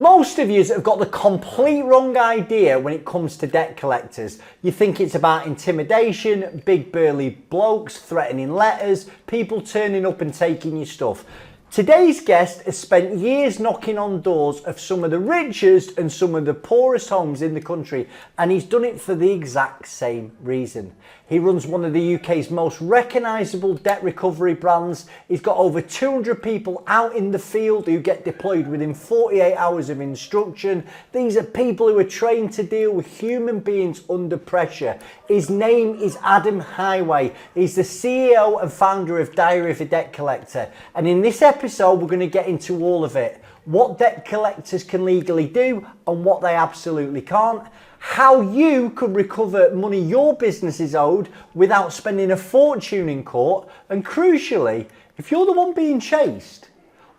Most of you have got the complete wrong idea when it comes to debt collectors. You think it's about intimidation, big burly blokes threatening letters, people turning up and taking your stuff. Today's guest has spent years knocking on doors of some of the richest and some of the poorest homes in the country, and he's done it for the exact same reason. He runs one of the UK's most recognisable debt recovery brands. He's got over 200 people out in the field who get deployed within 48 hours of instruction. These are people who are trained to deal with human beings under pressure. His name is Adam Heighway. He's the CEO and founder of Diary of a Debt Collector. And in this episode, we're going to get into all of it. What debt collectors can legally do and what they absolutely can't. How you could recover money your business is owed without spending a fortune in court. And crucially, if you're the one being chased,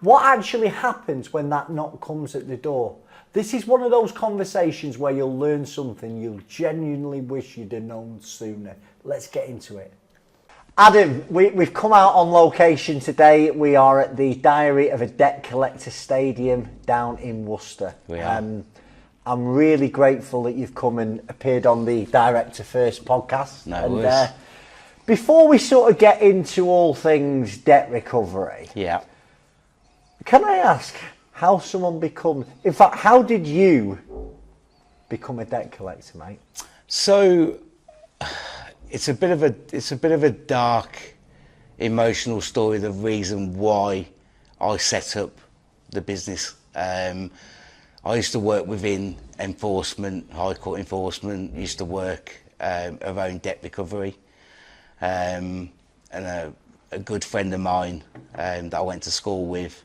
what actually happens when that knock comes at the door? This is one of those conversations where you'll learn something you'll genuinely wish you'd have known sooner. Let's get into it. Adam, we've come out on location today. We are at the Diary of a Debt Collector Stadium down in Worcester. We are. I'm really grateful that you've come and appeared on the Director First podcast. No worries. Before we sort of get into all things debt recovery, can I ask how someone becomes, in fact, how did you become a debt collector, mate? So it's a bit of a dark, emotional story. The reason why I set up the business. I used to work within enforcement, high court enforcement. Used to work around debt recovery, and a good friend of mine that I went to school with,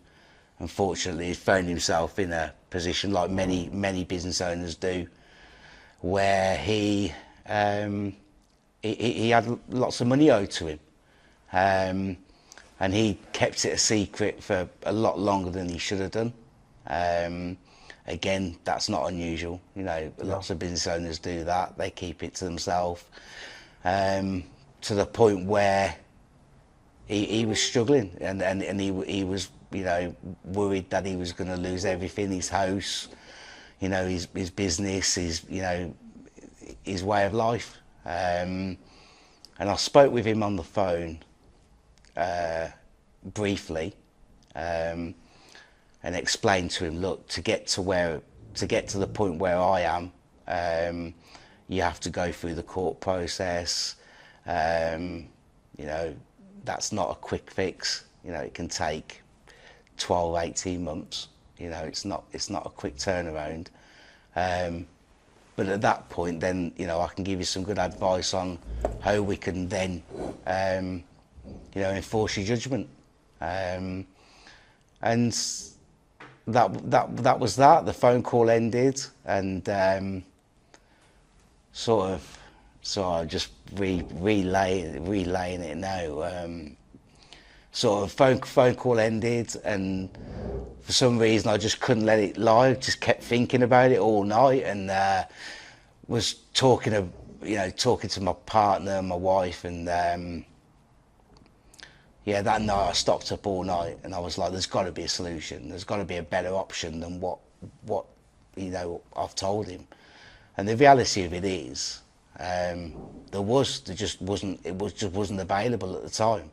unfortunately, found himself in a position like many business owners do, where he had lots of money owed to him, and he kept it a secret for a lot longer than he should have done. Again, that's not unusual. You know, lots of business owners do that. They keep it to themselves, to the point where he was struggling, and he was, you know, worried that he was going to lose everything: his house, you know, his business, his way of life. And I spoke with him on the phone briefly. And explained to him, look, to get to the point where I am, you have to go through the court process. You know, that's not a quick fix. You know, it can take 12, 18 months. You know, it's not a quick turnaround. But at that point, then, you know, I can give you some good advice on how we can then, you know, enforce your judgment. And that was that. The phone call ended, and so I'm just relaying it now. Sort of phone call ended, and for some reason I just couldn't let it lie. Just kept thinking about it all night, and was talking to my partner, my wife, and yeah, that night I stopped up all night, and I was like, there's got to be a solution. There's got to be a better option than what you know, I've told him. And the reality of it is, it just wasn't available at the time.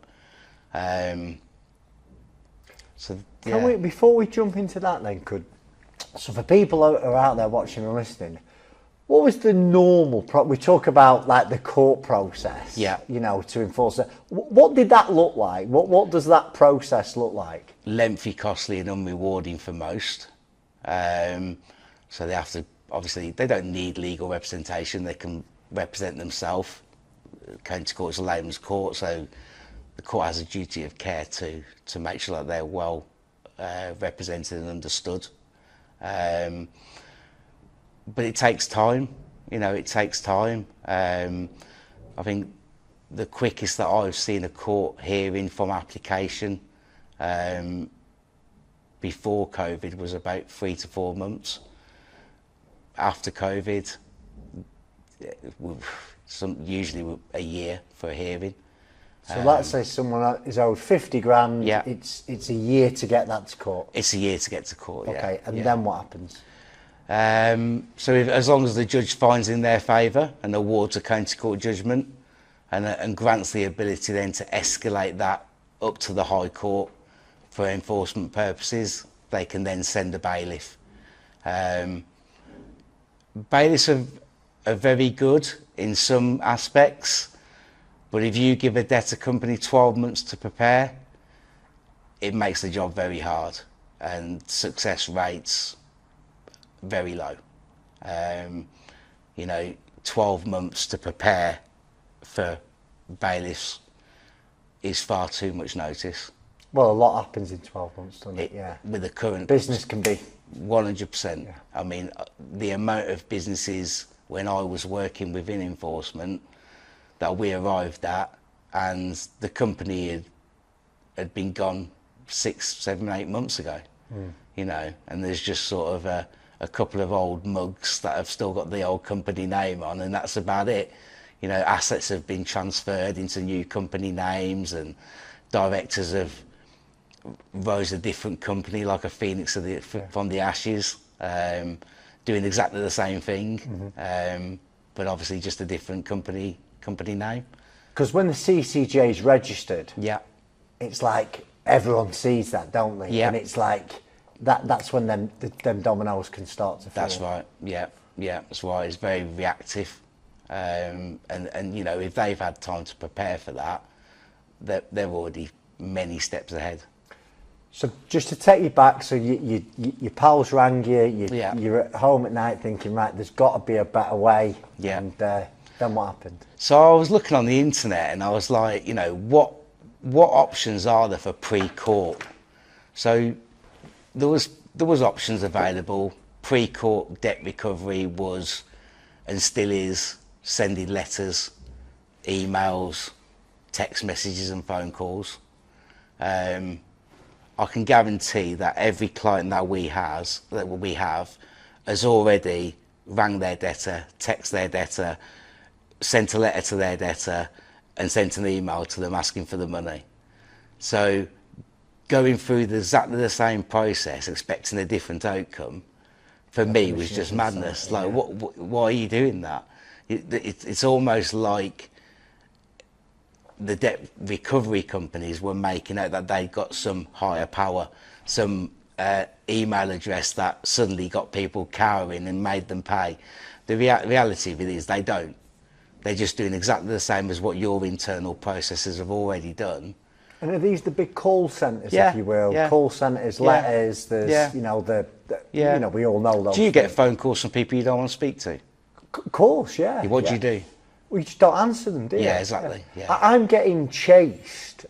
So yeah. Can we, before we jump into that then, so for people who are out there watching and listening, what was the normal we talk about, like the court process, you know, to enforce it. What did that look like? What does that process look like? Lengthy, costly and unrewarding for most. So they have to, obviously, they don't need legal representation. They can represent themselves. County court is a layman's court, so the court has a duty of care to make sure that they're well represented and understood. But it takes time, you know, it takes time. I think the quickest that I've seen a court hearing from application before COVID was about 3 to 4 months. After COVID, usually a year for a hearing. So let's say someone is owed 50 grand, Yeah. it's a year to get that to court. It's a year to get to court, yeah. Okay, and yeah. then what happens? So as long as the judge finds in their favour and awards a county court judgment and grants the ability then to escalate that up to the High Court for enforcement purposes, they can then send a bailiff. Bailiffs are very good in some aspects, but if you give a debtor company 12 months to prepare, it makes the job very hard and success rates very low. 12 months to prepare for bailiffs is far too much notice. Well, a lot happens in 12 months, doesn't it? Yeah. With the current Business can be 100%. Yeah. I mean, the amount of businesses when I was working within enforcement that we arrived at, and the company had been gone 6, 7, 8 months ago. And there's just sort of a couple of old mugs that have still got the old company name on, and that's about it. Assets have been transferred into new company names, and directors have rose a different company like a phoenix from the ashes, doing exactly the same thing, but obviously just a different company name. Because when the CCJ is registered, yeah, it's like everyone sees that, don't they? Yeah. And it's like that's when them dominoes can start to fall. That's right. Yeah, that's right. It's very reactive, and if they've had time to prepare for that, they're already many steps ahead. So just to take you back, so your pals rang you, Yeah. you're at home at night thinking, right, there's got to be a better way. Yeah. And then what happened? So I was looking on the internet and I was like, what options are there for pre-court? So there was options available. Pre-court debt recovery was, and still is, sending letters, emails, text messages and phone calls. I can guarantee that every client that we have has already rang their debtor, text their debtor, sent a letter to their debtor, and sent an email to them asking for the money. So going through exactly the same process, expecting a different outcome, for me was just madness. Like, why are you doing that? It's almost like the debt recovery companies were making out that they got some higher power, some email address that suddenly got people cowering and made them pay. The reality of it is they don't. They're just doing exactly the same as what your internal processes have already done. And are these the big call centres, Yeah, if you will? yeah. Call centres, Yeah. letters, there's, Yeah. we all know those. Do you get things. phone calls from people you don't want to speak to? Of course, yeah. What do yeah. you do? Well, you just don't answer them, do you? Yeah, exactly. Yeah. I'm getting chased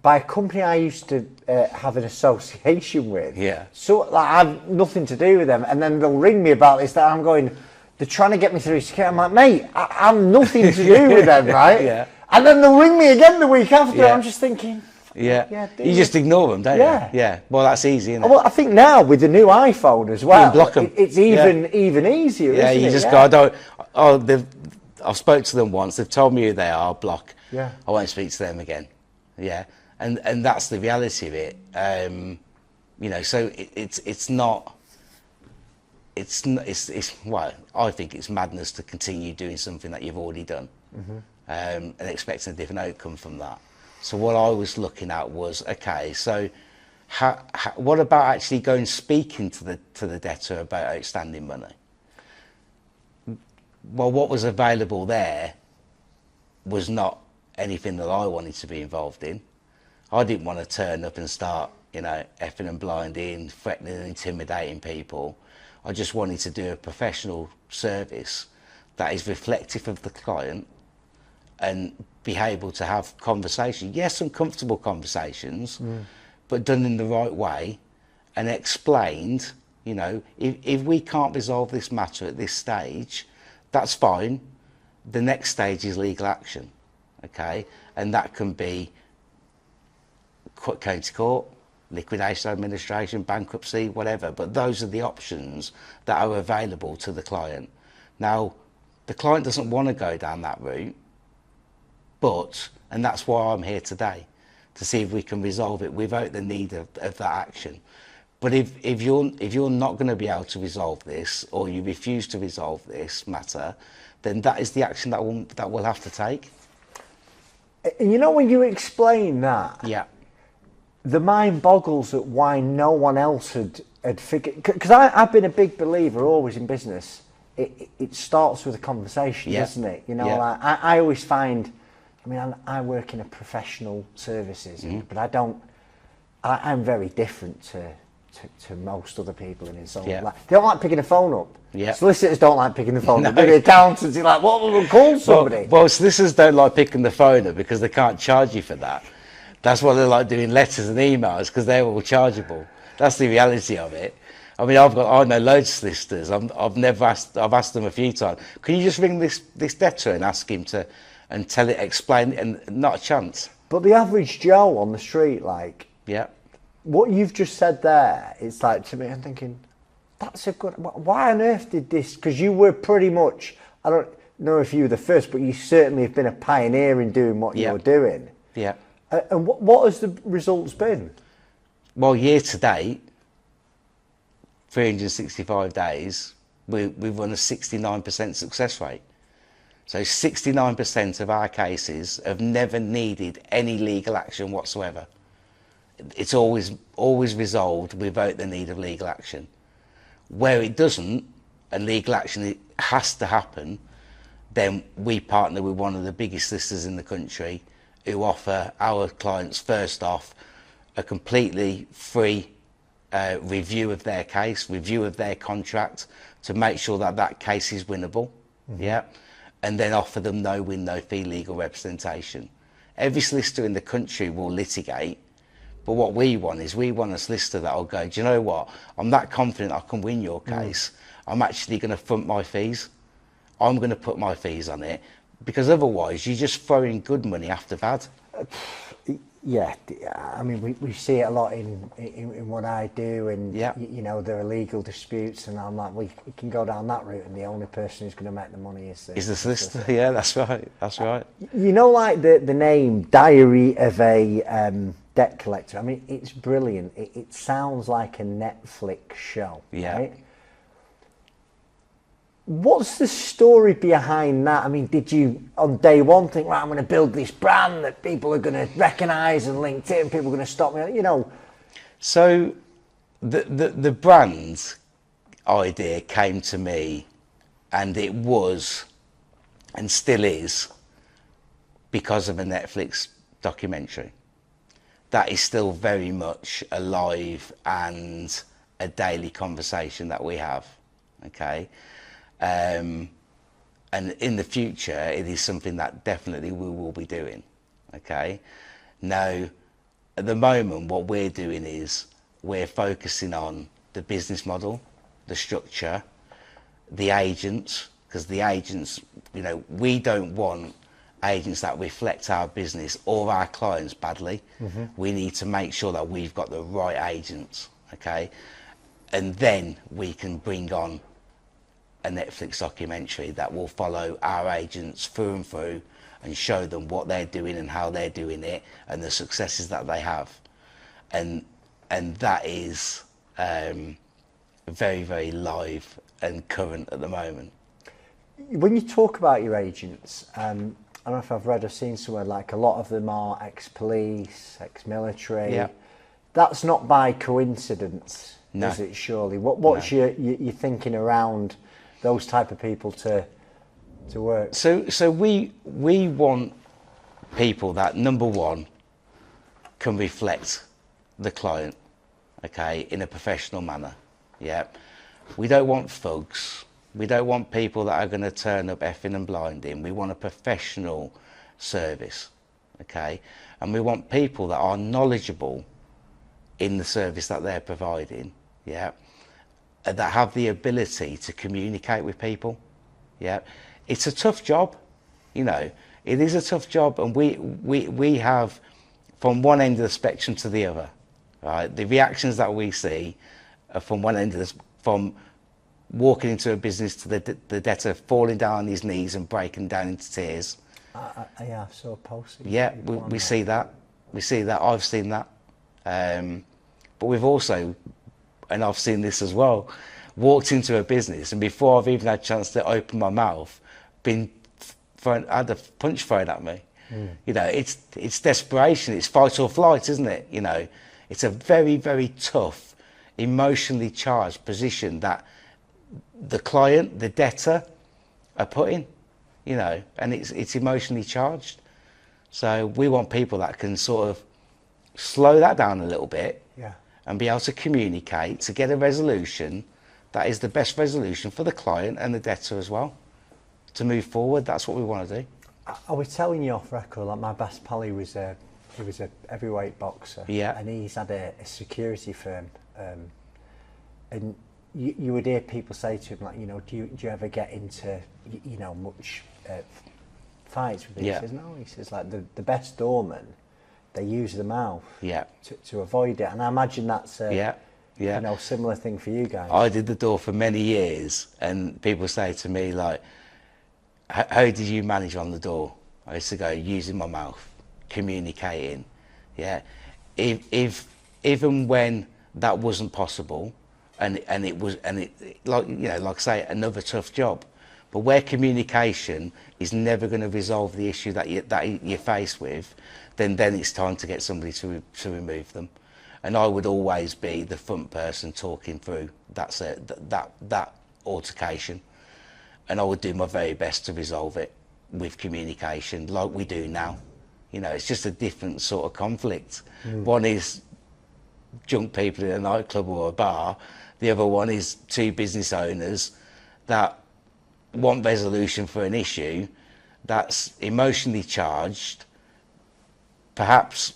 by a company I used to have an association with. Yeah. So I have nothing to do with them, and then they'll ring me about this. That I'm going, they're trying to get me through security. I'm like, mate, I'm nothing to do with them, right? Yeah. And then they'll ring me again the week after. Yeah. I'm just thinking, Yeah. do You just ignore them, don't Yeah. you? Yeah. Well, that's easy, isn't it? well, I think now with the new iPhone as well, block 'em. it's even easier. Yeah, isn't you it? just Yeah. go, I've spoke to them once, they've told me who they are, block. Yeah. I won't speak to them again. Yeah. And that's the reality of it. So I think it's madness to continue doing something that you've already done, and expecting a different outcome from that. So what I was looking at was, okay, so what about actually going speaking to the debtor about outstanding money? Well, what was available there was not anything that I wanted to be involved in. I didn't want to turn up and start, effing and blinding, threatening and intimidating people. I just wanted to do a professional service that is reflective of the client and be able to have conversations. Yes, uncomfortable conversations, but done in the right way and explained, if we can't resolve this matter at this stage, that's fine. The next stage is legal action, okay? And that can be county court, liquidation administration, bankruptcy, whatever. But those are the options that are available to the client. Now, the client doesn't want to go down that route. And that's why I'm here today, to see if we can resolve it without the need of that action. But if you're not going to be able to resolve this, or you refuse to resolve this matter, then that is the action that we'll have to take. And you know, when you explain that, Yeah. the mind boggles at why no one else had figured. Because I've been a big believer always in business. It starts with a conversation, Yeah. doesn't it? You know, Yeah. like, I always find. I mean, I work in a professional services, but I'm very different to most other people in insolvency. Yeah. Like, they don't like picking the phone up. Yeah. Solicitors don't like picking the phone up. No. The accountants, you're like, what will we call somebody? Well, solicitors don't like picking the phone up because they can't charge you for that. That's why they like doing letters and emails, because they're all chargeable. That's the reality of it. I mean, I know loads of solicitors. I've asked them a few times, can you just ring this debtor and ask him to, and explain, and not a chance. But the average Joe on the street, like, Yeah. what you've just said there, it's like, to me, I'm thinking, that's a good. Why on earth did this? Because you were pretty much. I don't know if you were the first, but you certainly have been a pioneer in doing what Yeah. you're doing. Yeah. And what has the results been? Well, year to date, 365 days, we've run a 69% success rate. So 69% of our cases have never needed any legal action whatsoever. It's always resolved without the need of legal action. Where it doesn't, and legal action has to happen, then we partner with one of the biggest solicitors in the country, who offer our clients, first off, a completely free review of their case, review of their contract, to make sure that case is winnable. Yeah. And then offer them no win, no fee legal representation. Every solicitor in the country will litigate, but what we want a solicitor that will go, do you know what, I'm that confident I can win your case, I'm actually going to front my fees. I'm going to put my fees on it, because otherwise you're just throwing good money after bad. Yeah, I mean, we see it a lot in what I do, and Yeah. you know, there are legal disputes, and I'm like, we can go down that route, and the only person who's going to make the money is the solicitor. Yeah, that's right. That's right. You know, like the name Diary of a Debt Collector. I mean, it's brilliant. It sounds like a Netflix show. Yeah. Right? What's the story behind that? I mean, did you on day one think, right, I'm going to build this brand that people are going to recognise, and LinkedIn, people are going to stop me, you know? So the brand idea came to me, and it was, and still is, because of a Netflix documentary. That is still very much alive and a daily conversation that we have. Okay. And in the future, it is something that definitely we will be doing. Okay. Now, at the moment, what we're doing is we're focusing on the business model, the structure, the agents, because the agents, you know, we don't want agents that reflect our business or our clients badly. We need to make sure that we've got the right agents. Okay. And then we can bring on a Netflix documentary that will follow our agents through and through, and show them what they're doing and how they're doing it, and the successes that they have. And that is very, very live and current at the moment. When you talk about your agents, I don't know if I've read or seen somewhere, like a lot of them are ex-police, ex-military. Yeah. That's not by coincidence, No. is it, surely? What's your thinking around those type of people to work? So we want people that, number one, can reflect the client, okay, in a professional manner. Yeah. We don't want thugs. We don't want people that are going to turn up effing and blinding. We want a professional service, okay? And we want people that are knowledgeable in the service that they're providing, yeah, that have the ability to communicate with people. Yeah, it's a tough job, you know. It is a tough job, and we have from one end of the spectrum to the other. Right, the reactions that we see are from one end of the, from walking into a business to the debtor falling down on his knees and breaking down into tears, Yeah, I saw a post. Yeah, we see that. We see that. I've seen that. But we've also, and I've seen this as well, walked into a business and before I've even had a chance to open my mouth, had a punch thrown at me. You know, it's desperation. It's fight or flight, isn't it? You know, it's a very, very tough, emotionally charged position that the client, the debtor, are put in. You know, and it's emotionally charged. So we want people that can sort of slow that down a little bit, yeah, and be able to communicate to get a resolution that is the best resolution for the client and the debtor as well. To move forward, that's what we want to do. I was telling you off record, like my best pal, he was a heavyweight boxer, Yeah. and he's had a security firm, and you would hear people say to him, like, you know, do you ever get into, you know, much fights with these? Yeah. He says, no. He says, like, the best doormen, they use the mouth, Yeah. to avoid it, and I imagine that's Yeah. you know, similar thing for you guys. I did the door for many years, and people say to me, like, how did you manage on the door? I used to go using my mouth, communicating. Yeah. If even when that wasn't possible, and it like, you know, like I say, another tough job, but where communication is never going to resolve the issue that you're faced with, then it's time to get somebody to remove them. And I would always be the front person talking through that altercation, and I would do my very best to resolve it with communication, like we do now. You know, it's just a different sort of conflict. One is drunk people in a nightclub or a bar. The other one is two business owners that want resolution for an issue that's emotionally charged, perhaps,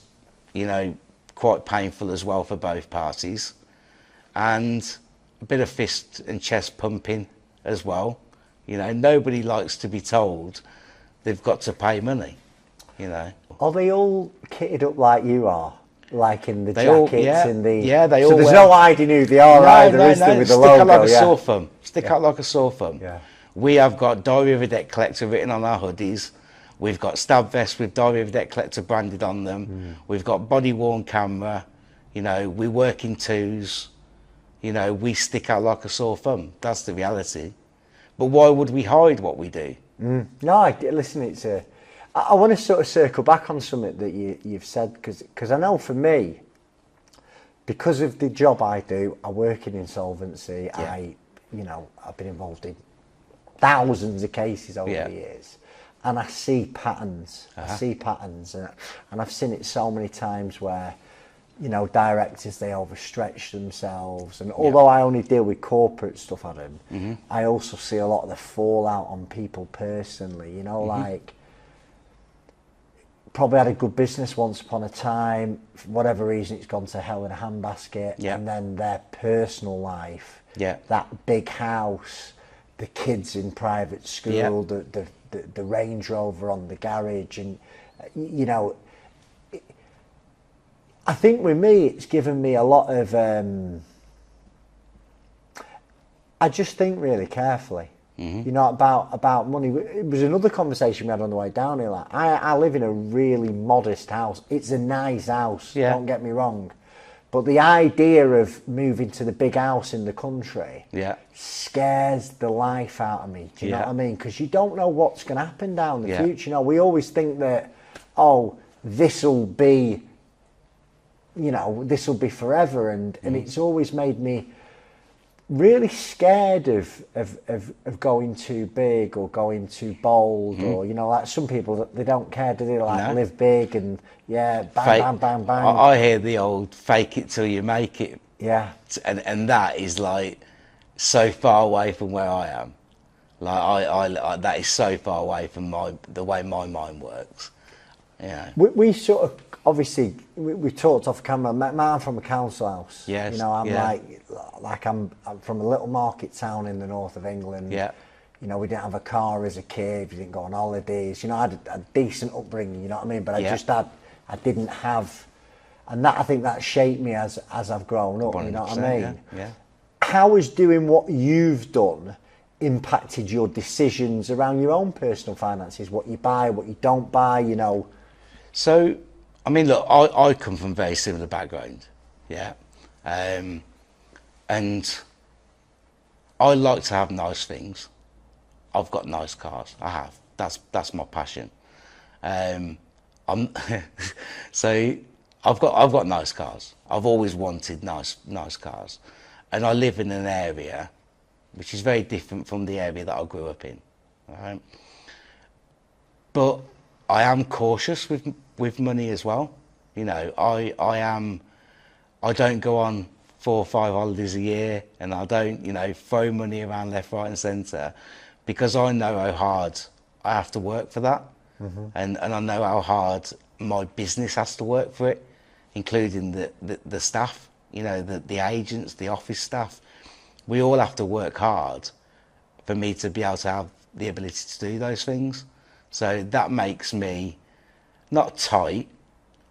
you know, quite painful as well for both parties, and a bit of fist and chest pumping as well. You know, nobody likes to be told they've got to pay money, you know. Are they all kitted up like you are? Like in the They jackets, all, in the... Yeah, they so all there's wear... no hiding who they are either, is there, with the Stick logo? out like a Yeah. sore thumb. Stick out like a sore thumb. Yeah. We have got Diary of a Debt Collector written on our hoodies. We've got stab vests with Diary of a Debt Collector branded on them. We've got body worn camera. You know, we work in twos. You know, we stick out like a sore thumb. That's the reality. But why would we hide what we do? No, listen, it's a... I want to sort of circle back on something that you've said, because I know for me, because of the job I do, I work in insolvency. Yeah. I've been involved in thousands of cases over Yeah. the years, and I see patterns. I see patterns, and I've seen it so many times where, you know, directors, they overstretch themselves. And although I only deal with corporate stuff, Adam, I also see a lot of the fallout on people personally. You know, like, probably had a good business once upon a time, for whatever reason it's gone to hell in a handbasket, and then their personal life, that big house, the kids in private school, the Range Rover on the garage, and you know, I think with me it's given me a lot of I just think really carefully. You know, about money. It was another conversation we had on the way down here. Like, I live in a really modest house. It's a nice house, don't get me wrong. But the idea of moving to the big house in the country scares the life out of me. Do you know what I mean? Because you don't know what's going to happen down the future. You know, we always think that, oh, this'll be, you know, this'll be forever. And it's always made me really scared of going too big or going too bold, or, you know, like some people, they don't care, do they? Like, live big and bang, bang, bang, bang. I hear the old fake it till you make it. Yeah. And that is like so far away from where I am. Like I that is so far away from the way my mind works. Yeah. We sort of, obviously, we talked off camera. I'm from a council house. Yes. You know, I'm like I'm from a little market town in the north of England. Yeah. You know, we didn't have a car as a kid. We didn't go on holidays. You know, I had a decent upbringing. You know what I mean? But I didn't have, and that, I think that shaped me as I've grown up. You know what I mean? Yeah. How is doing what you've done impacted your decisions around your own personal finances, what you buy, what you don't buy, you know? So, I mean, look, I come from a very similar background, yeah, and I like to have nice things. I've got nice cars. I have. That's my passion. I'm so I've got nice cars. I've always wanted nice cars, and I live in an area which is very different from the area that I grew up in. Right? But I am cautious with money as well. You know, I don't go on 4 or 5 holidays a year, and I don't, you know, throw money around left, right, and centre, because I know how hard I have to work for that, and I know how hard my business has to work for it, including the staff. You know, the agents, the office staff. We all have to work hard for me to be able to have the ability to do those things. So that makes me not tight.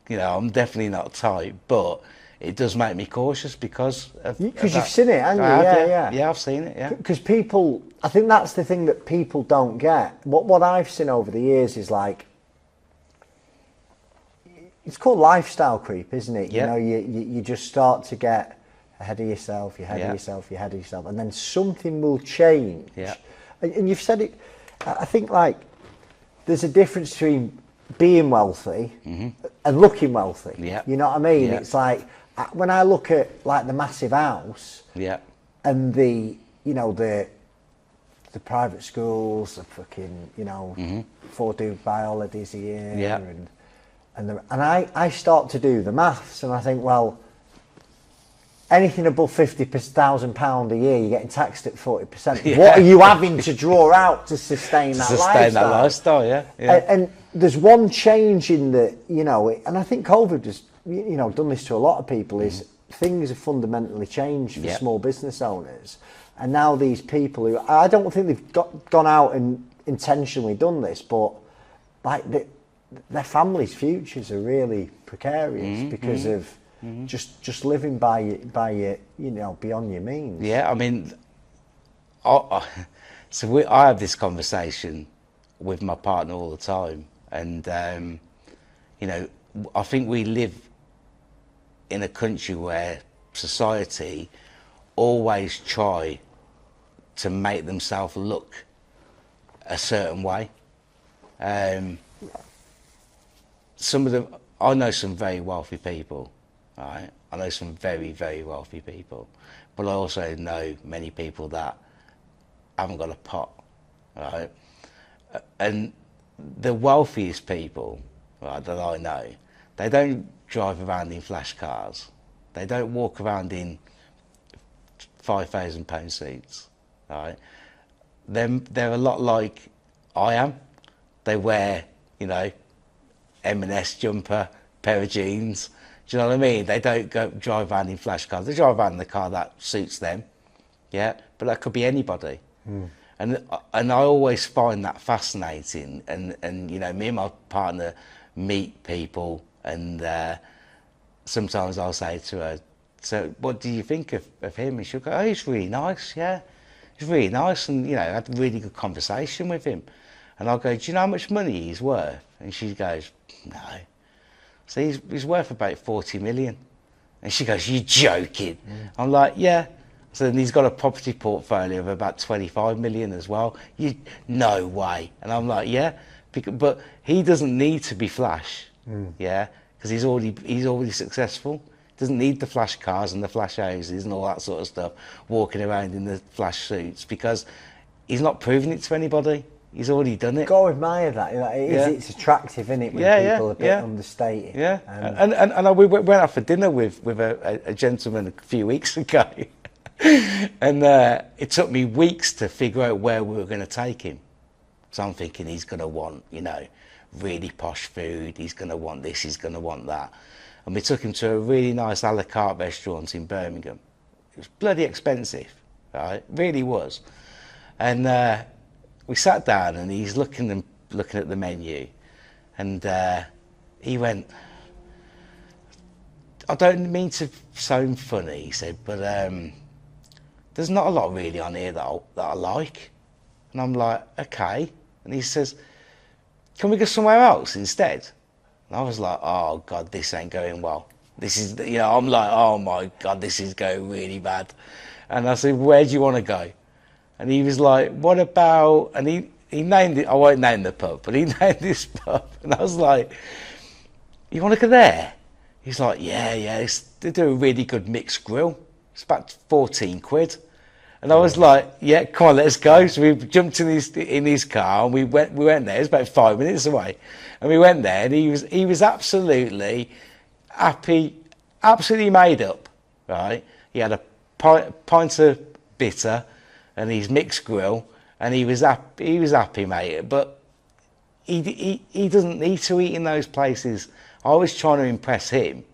You know, I'm definitely not tight, but it does make me cautious because you've seen it, haven't you? Yeah, I've seen it. Yeah, because people, I think that's the thing that people don't get. What I've seen over the years is like, it's called lifestyle creep, isn't it? Yeah. You know, you just start to get ahead of yourself, you're ahead of yourself, you're ahead of yourself, and then something will change. Yeah. And you've said it. I think like there's a difference between being wealthy and looking wealthy. Yeah. You know what I mean? Yeah. It's like when I look at like the massive house. Yeah. And the private schools, the fucking, you know, 4 Dubai holidays a year. Yeah. And I start to do the maths, and I think, well, anything above £50,000 a year, you're getting taxed at 40%. Yeah. What are you having to draw out to sustain that lifestyle? Yeah. And there's one change in the, you know, and I think COVID has, you know, done this to a lot of people, is things have fundamentally changed for small business owners. And now these people who, I don't think they've gone out and intentionally done this, but like their families' futures are really precarious because of just living by your, you know, beyond your means. Yeah, I mean, I have this conversation with my partner all the time, and you know, I think we live in a country where society always try to make themselves look a certain way. I know some very wealthy people, right? I know some very, very wealthy people, but I also know many people that haven't got a pot, right? And the wealthiest people, right, that I know, they don't drive around in flash cars. They don't walk around in £5,000 suits, right? They're a lot like I am. They wear, you know, M&S jumper, pair of jeans. Do you know what I mean? They don't go drive around in flash cars. They drive around in the car that suits them, yeah? But that could be anybody. And I always find that fascinating. And you know, me and my partner meet people, and sometimes I'll say to her, so what do you think of him? And she'll go, oh, he's really nice, yeah. He's really nice, and you know, I had a really good conversation with him. And I'll go, do you know how much money he's worth? And she goes, no. So he's worth about 40 million. And she goes, you're joking. I'm like, yeah. So then he's got a property portfolio of about 25 million as well. No way. And I'm like, yeah. But he doesn't need to be flash, yeah, because he's already successful. Doesn't need the flash cars and the flash houses and all that sort of stuff, walking around in the flash suits, because he's not proving it to anybody. He's already done it. Go admire that. It's attractive, isn't it, when people are a bit understated. Yeah. And we went out for dinner with a gentleman a few weeks ago, and it took me weeks to figure out where we were going to take him. So I'm thinking he's going to want, you know, really posh food. He's going to want this. He's going to want that. And we took him to a really nice a la carte restaurant in Birmingham. It was bloody expensive, right? It really was. And we sat down, and he's looking at the menu, and he went, I don't mean to sound funny, he said, but there's not a lot really on here that I like. And I'm like, okay. And he says, can we go somewhere else instead? And I was like, oh God, this ain't going well. This is, I'm like, oh my God, this is going really bad. And I said, where do you want to go? And he was like, what about, and he named it, I won't name the pub, but he named this pub. And I was like, you want to go there? He's like, yeah, they do a really good mixed grill. It's about 14 quid. And I was like, yeah, come on, let's go. So we jumped in his car and we went there. It was about 5 minutes away. And we went there and he was absolutely happy, absolutely made up, right? He had a pint of bitter and his mixed grill, and he was happy, mate. But he doesn't need to eat in those places. I was trying to impress him.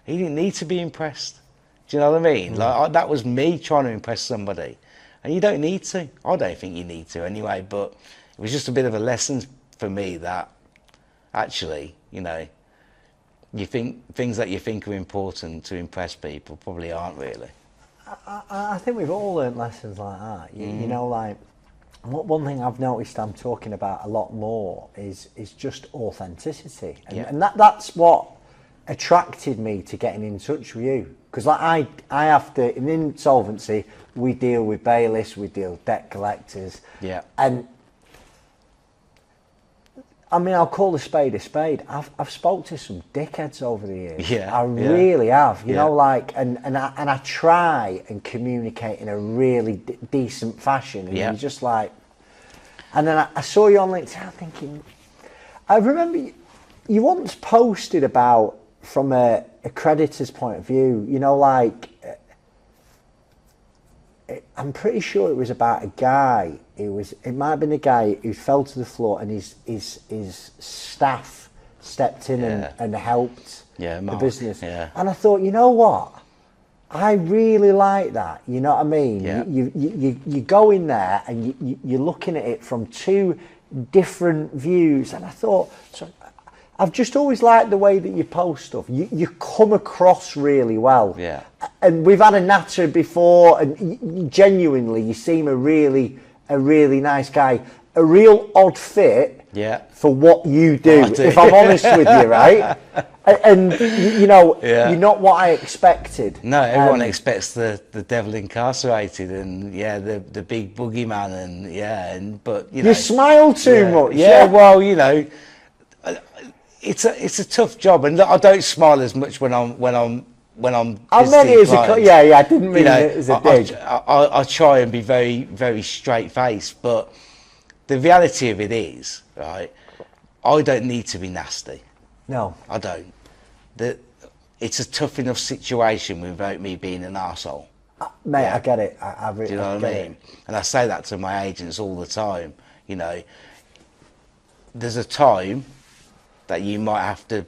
He didn't need to be impressed. Do you know what I mean? Like that was me trying to impress somebody, and you don't need to. I don't think you need to anyway. But it was just a bit of a lesson for me that actually, you think things that you think are important to impress people probably aren't really. I think we've all learnt lessons like that. You know, like one thing I've noticed I'm talking about a lot more is just authenticity, and that's what attracted me to getting in touch with you. Because like I have to, in Insolvency, we deal with bailiffs, we deal with debt collectors, and I mean, I'll call a spade a spade. I've spoke to some dickheads over the years. I really have. You know, like, and I try and communicate in a really decent fashion. And you're just like, and then I saw you on LinkedIn. I'm thinking, I remember you once posted about from a creditor's point of view. You know, like, I'm pretty sure it was about a guy. It might have been a guy who fell to the floor, and his staff stepped in and helped the business. And I thought, you know what? I really like that. You know what I mean? You go in there and you're looking at it from two different views. And I thought, I've just always liked the way that you post stuff. You come across really well. And we've had a natter before, and genuinely, you seem a really nice guy. A real odd fit for what you do, if I'm honest with you, right? And you're not what I expected. No, everyone expects the devil incarcerated and the big boogeyman but you smile too much. Well, it's a tough job, and I don't smile as much when I'm I meant it as I didn't mean it as a dig. I try and be very, very straight faced, but the reality of it is, right, I don't need to be nasty. No, I don't. It's a tough enough situation without me being an arsehole. Mate, I get it. I really, do you know what I mean? And I say that to my agents all the time. There's a time that you might have to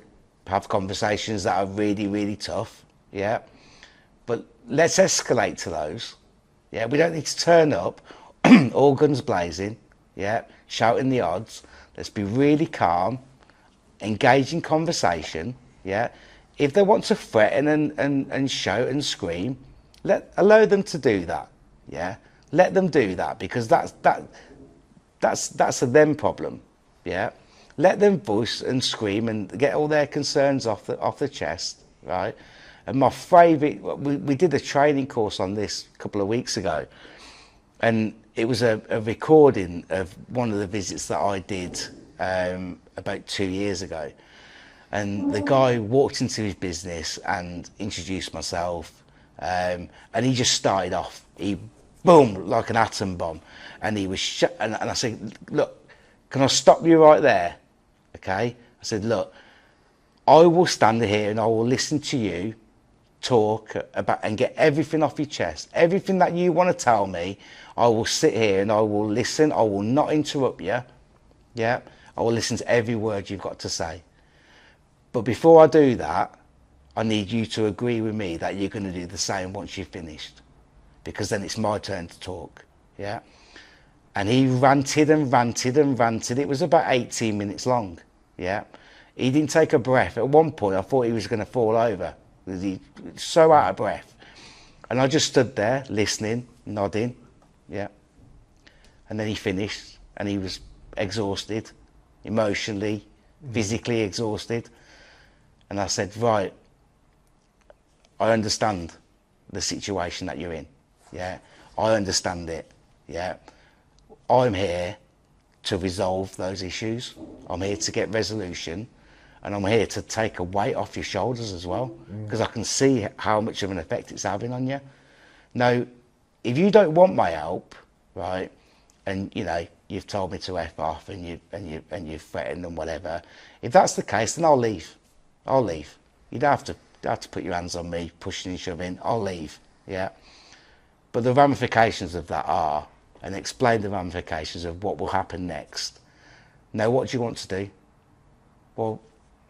have conversations that are really, really tough. But let's escalate to those. We don't need to turn up all guns blazing, shouting the odds. Let's be really calm, engage in conversation. If they want to threaten and shout and scream, allow them to do that. Let them do that, because that's a them problem. Let them voice and scream and get all their concerns off the chest, right? And my favourite, we did a training course on this a couple of weeks ago, and it was a recording of one of the visits that I did about 2 years ago. And the guy walked into his business and introduced myself, and he just started off. He boom, like an atom bomb, and he was and I said, look, can I stop you right there? Okay, I said, look, I will stand here and I will listen to you talk about and get everything off your chest. Everything that you want to tell me, I will sit here and I will listen. I will not interrupt you. I will listen to every word you've got to say. But before I do that, I need you to agree with me that you're going to do the same once you've finished, because then it's my turn to talk. And he ranted and ranted and ranted. It was about 18 minutes long. He didn't take a breath. At one point, I thought he was going to fall over because he was so out of breath. And I just stood there listening, nodding. And then he finished, and he was exhausted, emotionally, physically exhausted. And I said, right, I understand the situation that you're in. Yeah, I understand it. Yeah, I'm here to resolve those issues. I'm here to get resolution, and I'm here to take a weight off your shoulders as well, because I can see how much of an effect it's having on you. Now, if you don't want my help, right, and you know you've told me to F off and you've threatened and whatever, if that's the case, then I'll leave. I'll leave. You don't have to put your hands on me, pushing and shoving. I'll leave. Yeah. But the ramifications of that are, and explain the ramifications of what will happen next. Now, what do you want to do? Well,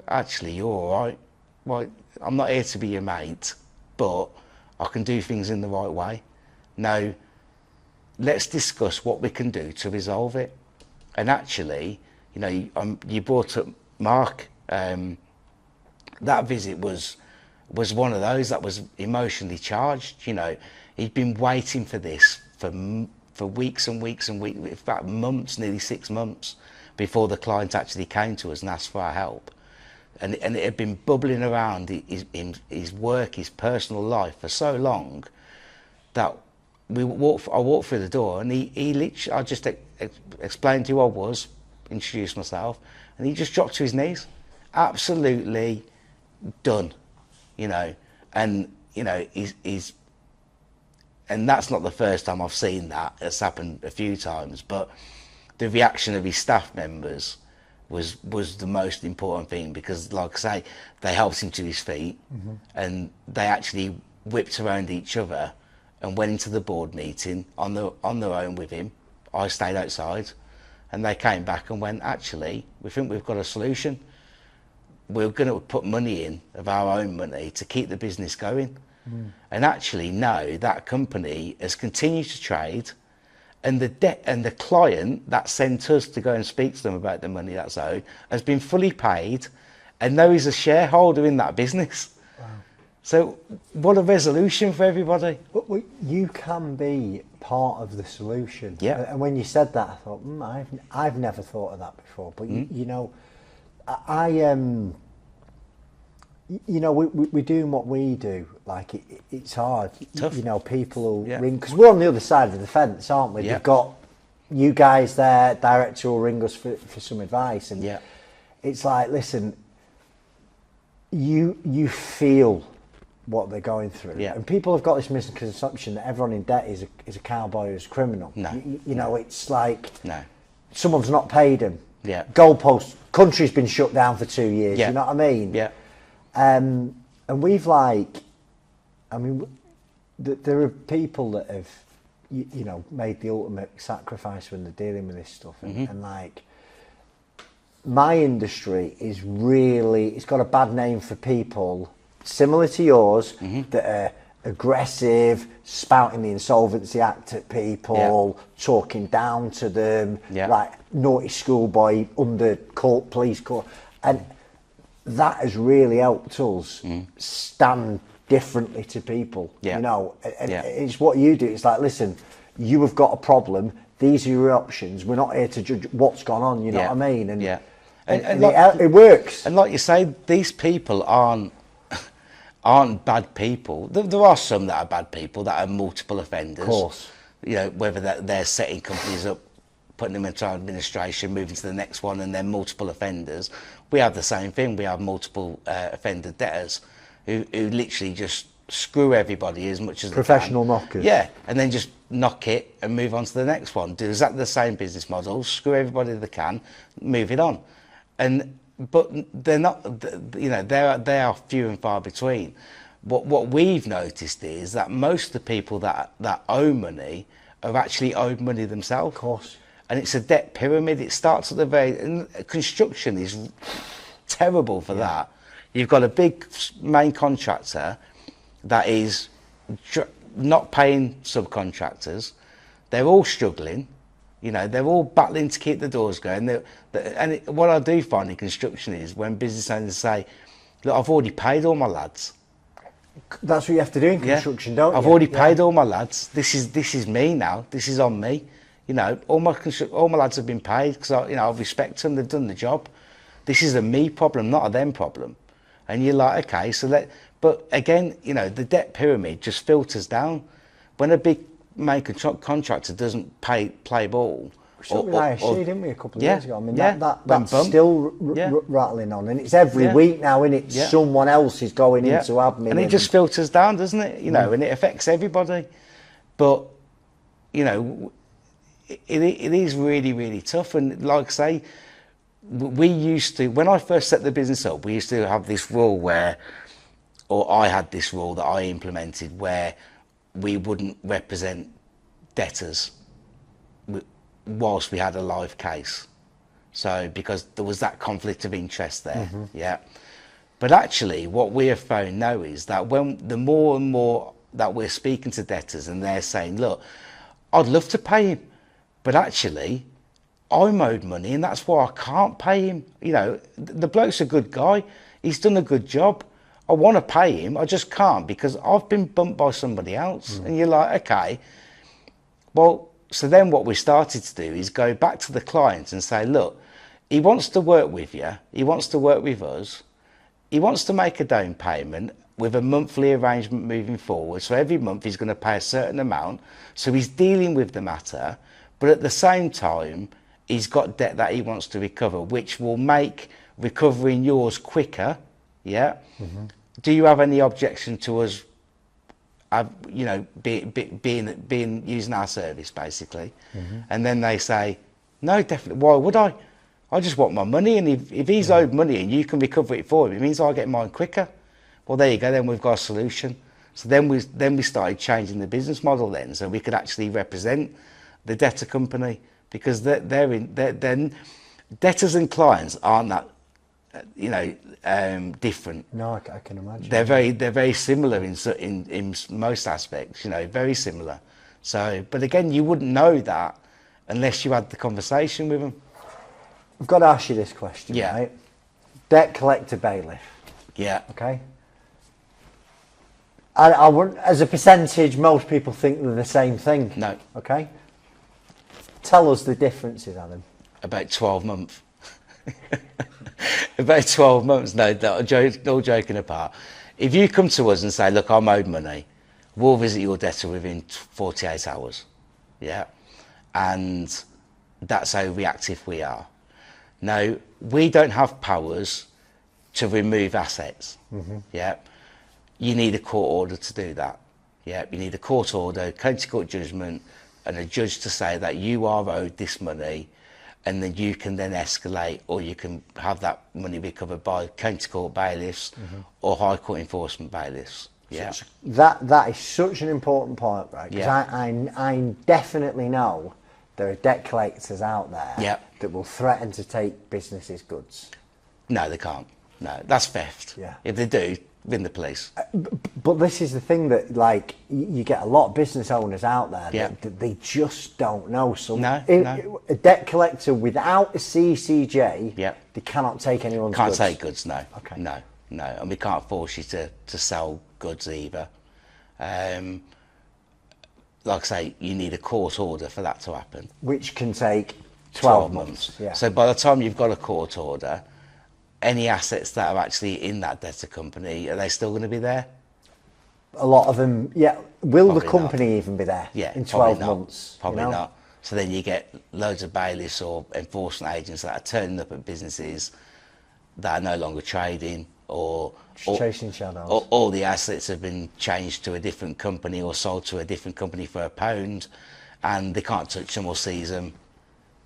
actually, you're all right. Well, I'm not here to be your mate, but I can do things in the right way. Now, let's discuss what we can do to resolve it. And actually, you know, you brought up Mark. That visit was one of those that was emotionally charged. You know, he'd been waiting for this for weeks and weeks and weeks, in fact months, nearly 6 months, before the client actually came to us and asked for our help. And it had been bubbling around his work, his personal life for so long that I walked through the door, and he literally, I just explained who I was, introduced myself, and he just dropped to his knees, absolutely done, you know. And you know, he's and that's not the first time I've seen that. It's happened a few times, but the reaction of his staff members was the most important thing, because, like I say, they helped him to his feet, and they actually whipped around each other and went into the board meeting on their own with him. I stayed outside, and they came back and went, actually, we think we've got a solution. We're going to put money in of our own money to keep the business going. And actually now that company has continued to trade, and the client that sent us to go and speak to them about the money that's owed has been fully paid, and now he's a shareholder in that business. Wow. So what a resolution for everybody. Well, you can be part of the solution. Yeah. And when you said that, I thought, I've never thought of that before. But you know, you know, we're doing what we do. Like it's hard. Tough. You know, people will ring, because we're on the other side of the fence, aren't we? Yeah. You've got you guys there, director will ring us for some advice, and it's like, listen, you feel what they're going through, and people have got this misconception that everyone in debt is a cowboy, is a criminal. No. You know, it's like someone's not paid him. Yeah. Goalpost. Country's been shut down for 2 years. Yeah. You know what I mean? Yeah. And we've there are people that have, you know, made the ultimate sacrifice when they're dealing with this stuff. And like, my industry is really, it's got a bad name for people similar to yours that are aggressive, spouting the Insolvency Act at people, talking down to them, like naughty schoolboy under police court. And that has really helped us stand differently to people, you know. And it's what you do. It's like, listen, you have got a problem. These are your options. We're not here to judge what's gone on. You know what I mean? And, and it works. And like you say, these people aren't bad people. There are some that are bad people that are multiple offenders. Of course. You know, whether they're setting companies up, putting them into administration, moving to the next one, and then multiple offenders. We have the same thing. We have multiple offender debtors who literally just screw everybody as much as professional they can. knockers. Yeah, and then just knock it and move on to the next one. Do exactly the same business model, screw everybody they can, move it on. But they're not, you know, they are few and far between. What we've noticed is that most of the people that owe money have actually owed money themselves. Of course. And it's a debt pyramid. It starts at the very, and construction is terrible for that. You've got a big main contractor that is not paying subcontractors. They're all struggling. You know, they're all battling to keep the doors going. What I do find in construction is when business owners say, look, I've already paid all my lads. That's what you have to do in construction, don't you? I've already paid all my lads. This is me now. This is on me. You know, all my lads have been paid because I respect them. They've done the job. This is a me problem, not a them problem. And you're like, okay, but again, you know, the debt pyramid just filters down. When a big main contractor doesn't play ball. We saw with ISG, didn't we, a couple of years ago? I mean, that's bump. still rattling on, and it's every week now, isn't it? Someone else is going into admin. And it just filters down, doesn't it? You know, and it affects everybody. But, you know, it is really, really tough. And like I say, we used to, when I first set the business up, we used to have this rule I had this rule that I implemented where we wouldn't represent debtors whilst we had a live case. So, because there was that conflict of interest there, But actually, what we have found now is that the more and more that we're speaking to debtors and they're saying, look, I'd love to pay him, but actually, I'm owed money and that's why I can't pay him. You know, the bloke's a good guy. He's done a good job. I want to pay him. I just can't because I've been bumped by somebody else. And you're like, okay, well, so then what we started to do is go back to the client and say, look, he wants to work with you. He wants to work with us. He wants to make a down payment with a monthly arrangement moving forward. So every month he's going to pay a certain amount. So he's dealing with the matter, but at the same time, he's got debt that he wants to recover, which will make recovering yours quicker. Yeah. Do you have any objection to us, you know, being using our service basically? And then they say, no, definitely. Why would I? I just want my money, and if he's owed money and you can recover it for him, it means I get mine quicker. Well, there you go. Then we've got a solution. So then we started changing the business model then, so we could actually represent the debtor company. Because then debtors and clients aren't that, you know, different. No, I can imagine. They're very similar in most aspects. You know, very similar. So, but again, you wouldn't know that unless you had the conversation with them. I've got to ask you this question, right? Debt collector bailiff. Yeah. Okay. I wouldn't, as a percentage, most people think they're the same thing. No. Okay. Tell us the differences, Adam. About 12 months. About 12 months. No, all joking apart. If you come to us and say, look, I'm owed money, we'll visit your debtor within 48 hours. Yeah. And that's how reactive we are. Now, we don't have powers to remove assets. Yeah. You need a court order to do that. Yeah. You need a court order, county court judgment, and a judge to say that you are owed this money, and then you can then escalate, or you can have that money recovered by county court bailiffs or high court enforcement bailiffs. Yeah, that is such an important point, right? Because I definitely know there are debt collectors out there that will threaten to take businesses' goods. No, they can't. No, that's theft. Yeah. If they do, ring the police. But this is the thing that, like, you get a lot of business owners out there that they just don't know. So a debt collector without a CCJ, they cannot take anyone's goods. Can't take goods, no. Okay. No, and we can't force you to sell goods either. Like I say, you need a court order for that to happen. Which can take 12 months. Yeah. So by the time you've got a court order, any assets that are actually in that debtor company, are they still going to be there? A lot of them, yeah. Will Probably the company not. even be there in 12 probably months? Probably not. So then you get loads of bailiffs or enforcement agents that are turning up at businesses that are no longer trading, or chasing shadows. Or all the assets have been changed to a different company or sold to a different company for £1, and they can't touch them or seize them,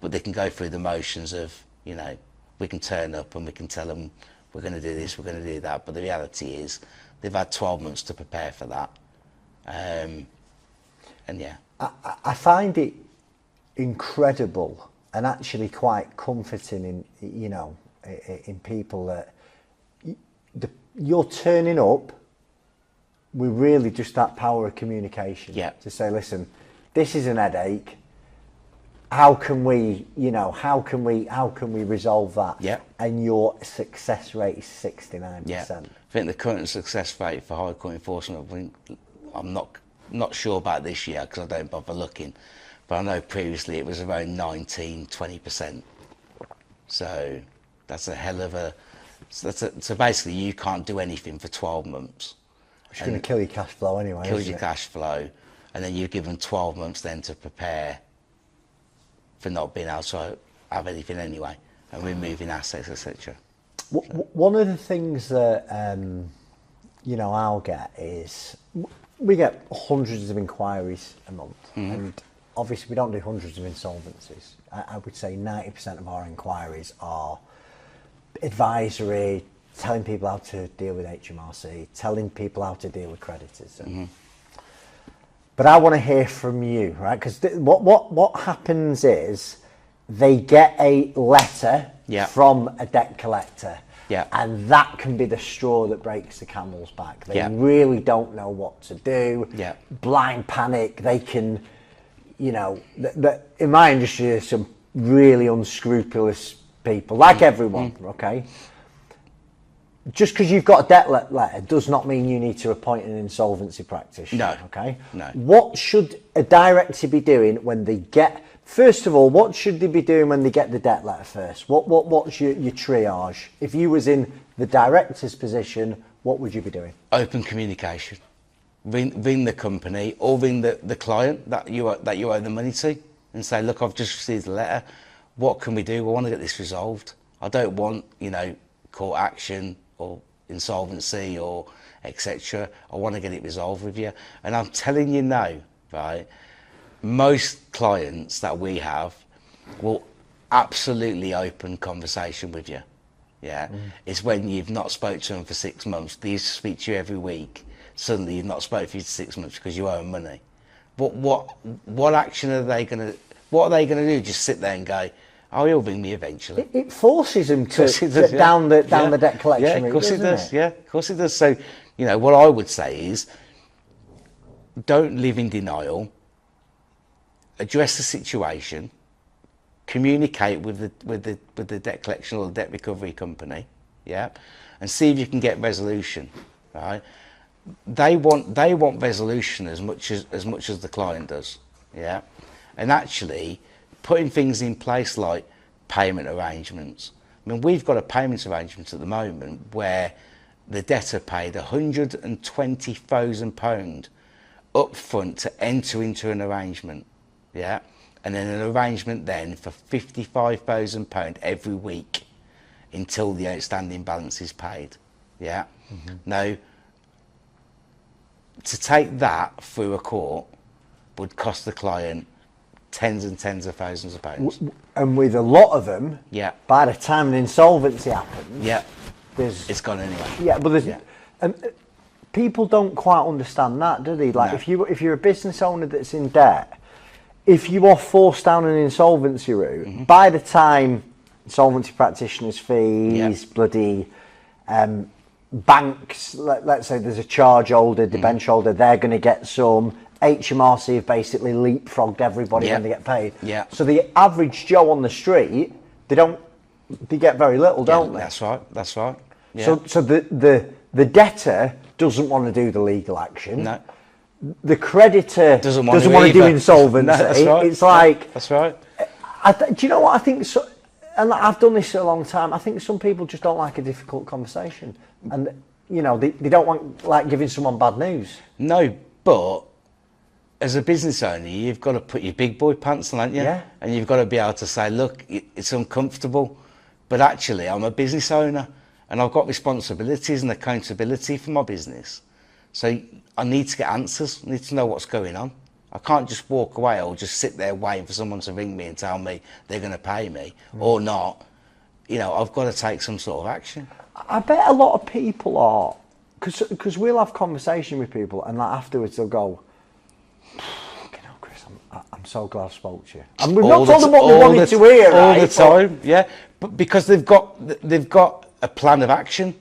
but they can go through the motions of, you know, we can turn up and we can tell them we're going to do this, we're going to do that. But the reality is they've had 12 months to prepare for that. And yeah. I find it incredible and actually quite comforting in, you know, in people that you're turning up with really just that power of communication. Yeah. To say, listen, this is an headache. How can we, you know, how can we resolve that? Yeah. And your success rate is 69%. Yeah. I think the current success rate for high court enforcement, I'm not sure about this year because I don't bother looking, but I know previously it was around 19-20%. So that's a hell of a. So basically, you can't do anything for 12 months. It's going to kill your cash flow anyway. Kills your cash flow, and then you're given 12 months then to prepare for not being able to have anything anyway, and removing assets, etc. One of the things that I'll get is we get hundreds of inquiries a month, and obviously we don't do hundreds of insolvencies. I would say 90% of our inquiries are advisory, telling people how to deal with HMRC, telling people how to deal with creditors. But I want to hear from you, right? Because what happens is they get a letter from a debt collector, and that can be the straw that breaks the camel's back. They really don't know what to do. Blind panic. They can, in my industry, there's some really unscrupulous people, like everyone, okay? Just because you've got a debt letter does not mean you need to appoint an insolvency practitioner, okay? No. What should a director be doing when they get, first of all, what should they be doing when they get the debt letter first? What's your triage? If you was in the director's position, what would you be doing? Open communication. Ring the company or ring the client that you owe the money to and say, look, I've just received a letter. What can we do? We want to get this resolved. I don't want, court action or insolvency or etc. I want to get it resolved with you. And I'm telling you now, right, most clients that we have will absolutely open conversation with you. It's when you've not spoke to them for 6 months, they used to speak to you every week, suddenly you've not spoken to you for 6 months because you owe them money. But what action are they going to, what are they going to do? Just sit there and go, oh, he'll ring me eventually. It forces them to down the debt collection route, of course it does. it? Yeah, of course it does. So, what I would say is, don't live in denial. Address the situation. Communicate with the debt collection or the debt recovery company, and see if you can get resolution. Right? They want resolution as much as the client does. And actually, putting things in place like payment arrangements. I mean, we've got a payment arrangement at the moment where the debtor paid £120,000 up front to enter into an arrangement, and then an arrangement then for £55,000 every week until the outstanding balance is paid. Now, to take that through a court would cost the client tens and tens of thousands of pounds. And with a lot of them, by the time an insolvency happens, it's gone anyway. But there's, people don't quite understand that, do they? Like, if you're a business owner that's in debt, if you are forced down an insolvency route, by the time insolvency practitioners' fees, bloody banks, let's say there's a charge holder, debenture holder, they're going to get some. HMRC have basically leapfrogged everybody when they get paid. So the average Joe on the street, they get very little, don't they? That's right. So the debtor doesn't want to do the legal action. No. The creditor doesn't want to do insolvency. No, that's right. It's like, that's right. Do you know what I think? And I've done this for a long time. I think some people just don't like a difficult conversation, and they don't want like giving someone bad news. No, but as a business owner, you've got to put your big boy pants on, haven't you? And you've got to be able to say, look, it's uncomfortable, but actually I'm a business owner and I've got responsibilities and accountability for my business. So I need to get answers. I need to know what's going on. I can't just walk away or just sit there waiting for someone to ring me and tell me they're going to pay me or not. I've got to take some sort of action. I bet a lot of people are, because we'll have conversation with people and like afterwards they'll go, Chris, I'm so glad I spoke to you. And we've not told them what we wanted to hear, all the time, but because they've got a plan of action,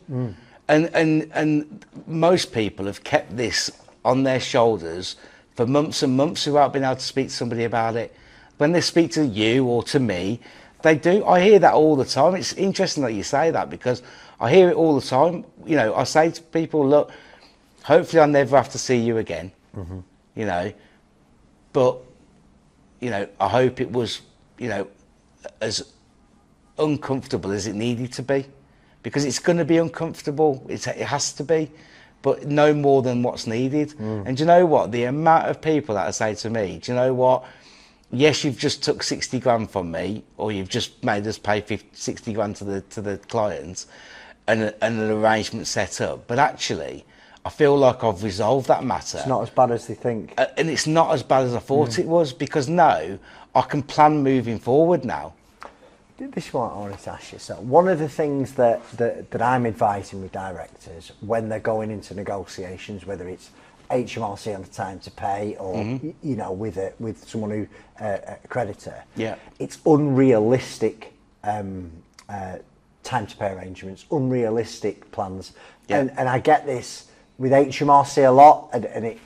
and most people have kept this on their shoulders for months and months without being able to speak to somebody about it. When they speak to you or to me, they do. I hear that all the time. It's interesting that you say that because I hear it all the time. I say to people, look, hopefully I'll never have to see you again. But you know, I hope it was, you know, as uncomfortable as it needed to be, because it's going to be uncomfortable. It has to be, but no more than what's needed. And do you know what? The amount of people that say to me, do you know what? Yes, you've just took 60 grand from me, or you've just made us pay 60 grand to the clients, and an arrangement set up. But actually, I feel like I've resolved that matter. It's not as bad as they think. And it's not as bad as I thought it was, because now I can plan moving forward now. This is what I wanted to ask you. So one of the things that I'm advising with directors when they're going into negotiations, whether it's HMRC on the time to pay, or you know, with someone who a creditor, it's unrealistic time to pay arrangements, unrealistic plans, and I get this with HMRC a lot, and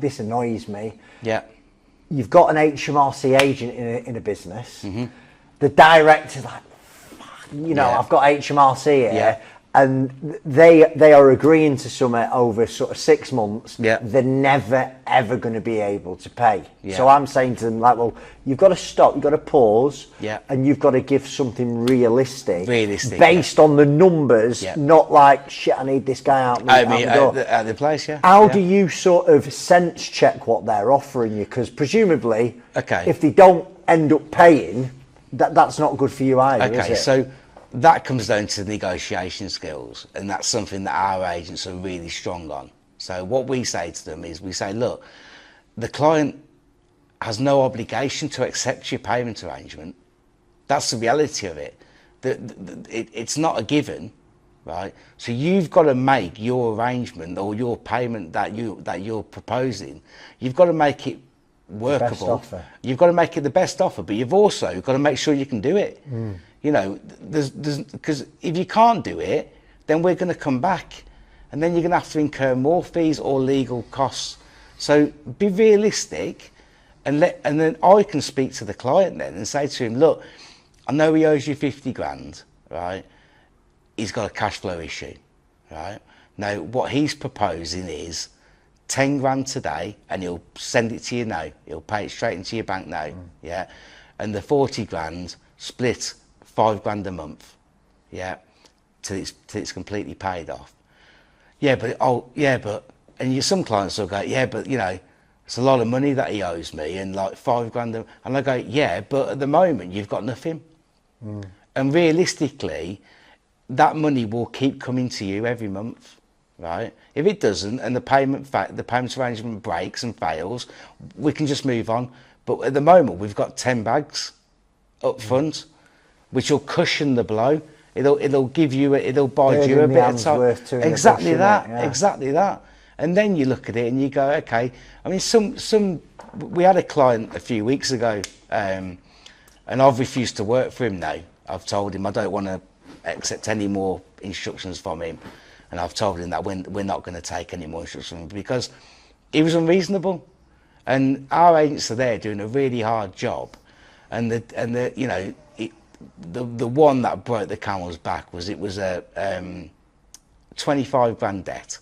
this annoys me. You've got an HMRC agent in a business. The director's like, you know, I've got HMRC here, and they are agreeing to something over sort of 6 months. They're never ever going to be able to pay. So I'm saying to them, like, well, you've got to stop, you've got to pause, and you've got to give something realistic based on the numbers, not like, shit, I need this guy out the place. How do you sort of sense check what they're offering you? Because presumably, if they don't end up paying, that's not good for you either, is it? So that comes down to negotiation skills, and that's something that our agents are really strong on. So what we say to them is, we say, look, the client has no obligation to accept your payment arrangement. That's the reality of it. It's not a given, right? So you've got to make your arrangement, or your payment that you're proposing, you've got to make it workable. You've got to make it the best offer, but you've also got to make sure you can do it. You know, because if you can't do it, then we're going to come back, and then you're going to have to incur more fees or legal costs. So be realistic, and then I can speak to the client then and say to him, look, I know he owes you 50 grand, right? He's got a cash flow issue, right? Now, what he's proposing is 10 grand today, and he'll send it to you now. He'll pay it straight into your bank now, and the 40 grand split 5 grand a month, till it's completely paid off. And some clients will go, but you know, it's a lot of money that he owes me, and like 5 grand, and I go, but at the moment you've got nothing, and realistically, that money will keep coming to you every month. Right? If it doesn't, and the payment arrangement breaks and fails, we can just move on. But at the moment, we've got 10 bags up front, which will cushion the blow. It'll give you, it'll bide you a bit of time. Exactly that. And then you look at it and you go, okay. I mean, we had a client a few weeks ago, and I've refused to work for him now. I've told him I don't want to accept any more instructions from him. And I've told him that we're not going to take any more instructions from him, because he was unreasonable. And our agents are there doing a really hard job. And the one that broke the camel's back was, it was a 25 grand debt.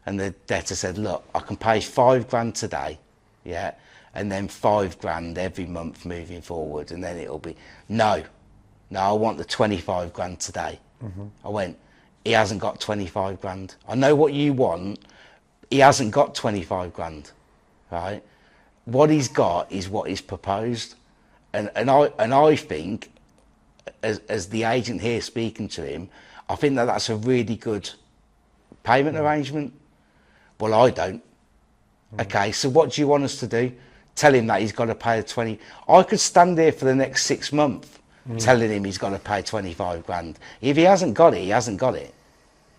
And the debtor said, look, I can pay 5 grand today, and then 5 grand every month moving forward. And then it'll be, no, I want the 25 grand today. I went, he hasn't got 25 grand. I know what you want. He hasn't got 25 grand, right? What he's got is what he's proposed. And I think, as the agent here speaking to him, I think that's a really good payment arrangement. Well, I don't. Okay, so what do you want us to do? Tell him that he's got to pay the 20. I could stand there for the next 6 months telling him he's got to pay 25 grand. If he hasn't got it, he hasn't got it,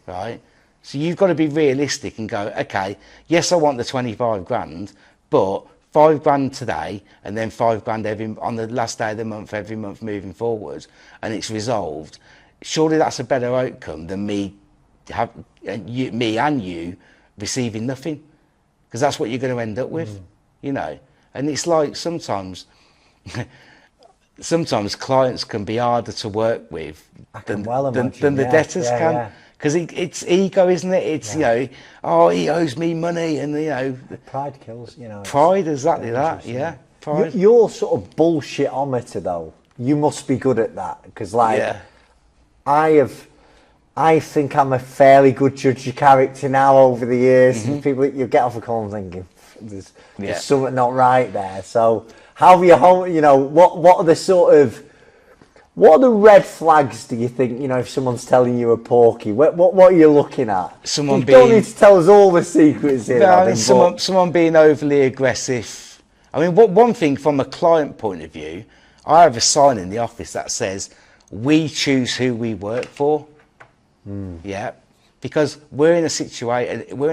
right? So you've got to be realistic and go, okay, yes, I want the 25 grand, but 5 grand today, and then 5 grand on the last day of the month, every month moving forward, and it's resolved. Surely that's a better outcome than me and you receiving nothing, because that's what you're going to end up with, you know. And it's like sometimes clients can be harder to work with than the debtors can, because it's ego, isn't it? It's, you know, oh, he owes me money, and you know, pride kills, you know. Pride, exactly that, pride. You're sort of bullshit-ometer though. You must be good at that because, like, Yeah. I think I'm a fairly good judge of character now over the years. People, you get off a call and thinking there's something not right there. So how have you know, what are the sort of, what are the red flags, do you think, you know, if someone's telling you a porky? What are you looking at? Someone You don't being- need to tell us all the secrets here, No, I Adam, mean, someone being overly aggressive. I mean, one thing from a client point of view, I have a sign in the office that says, "We choose who we work for." Yeah, because we're in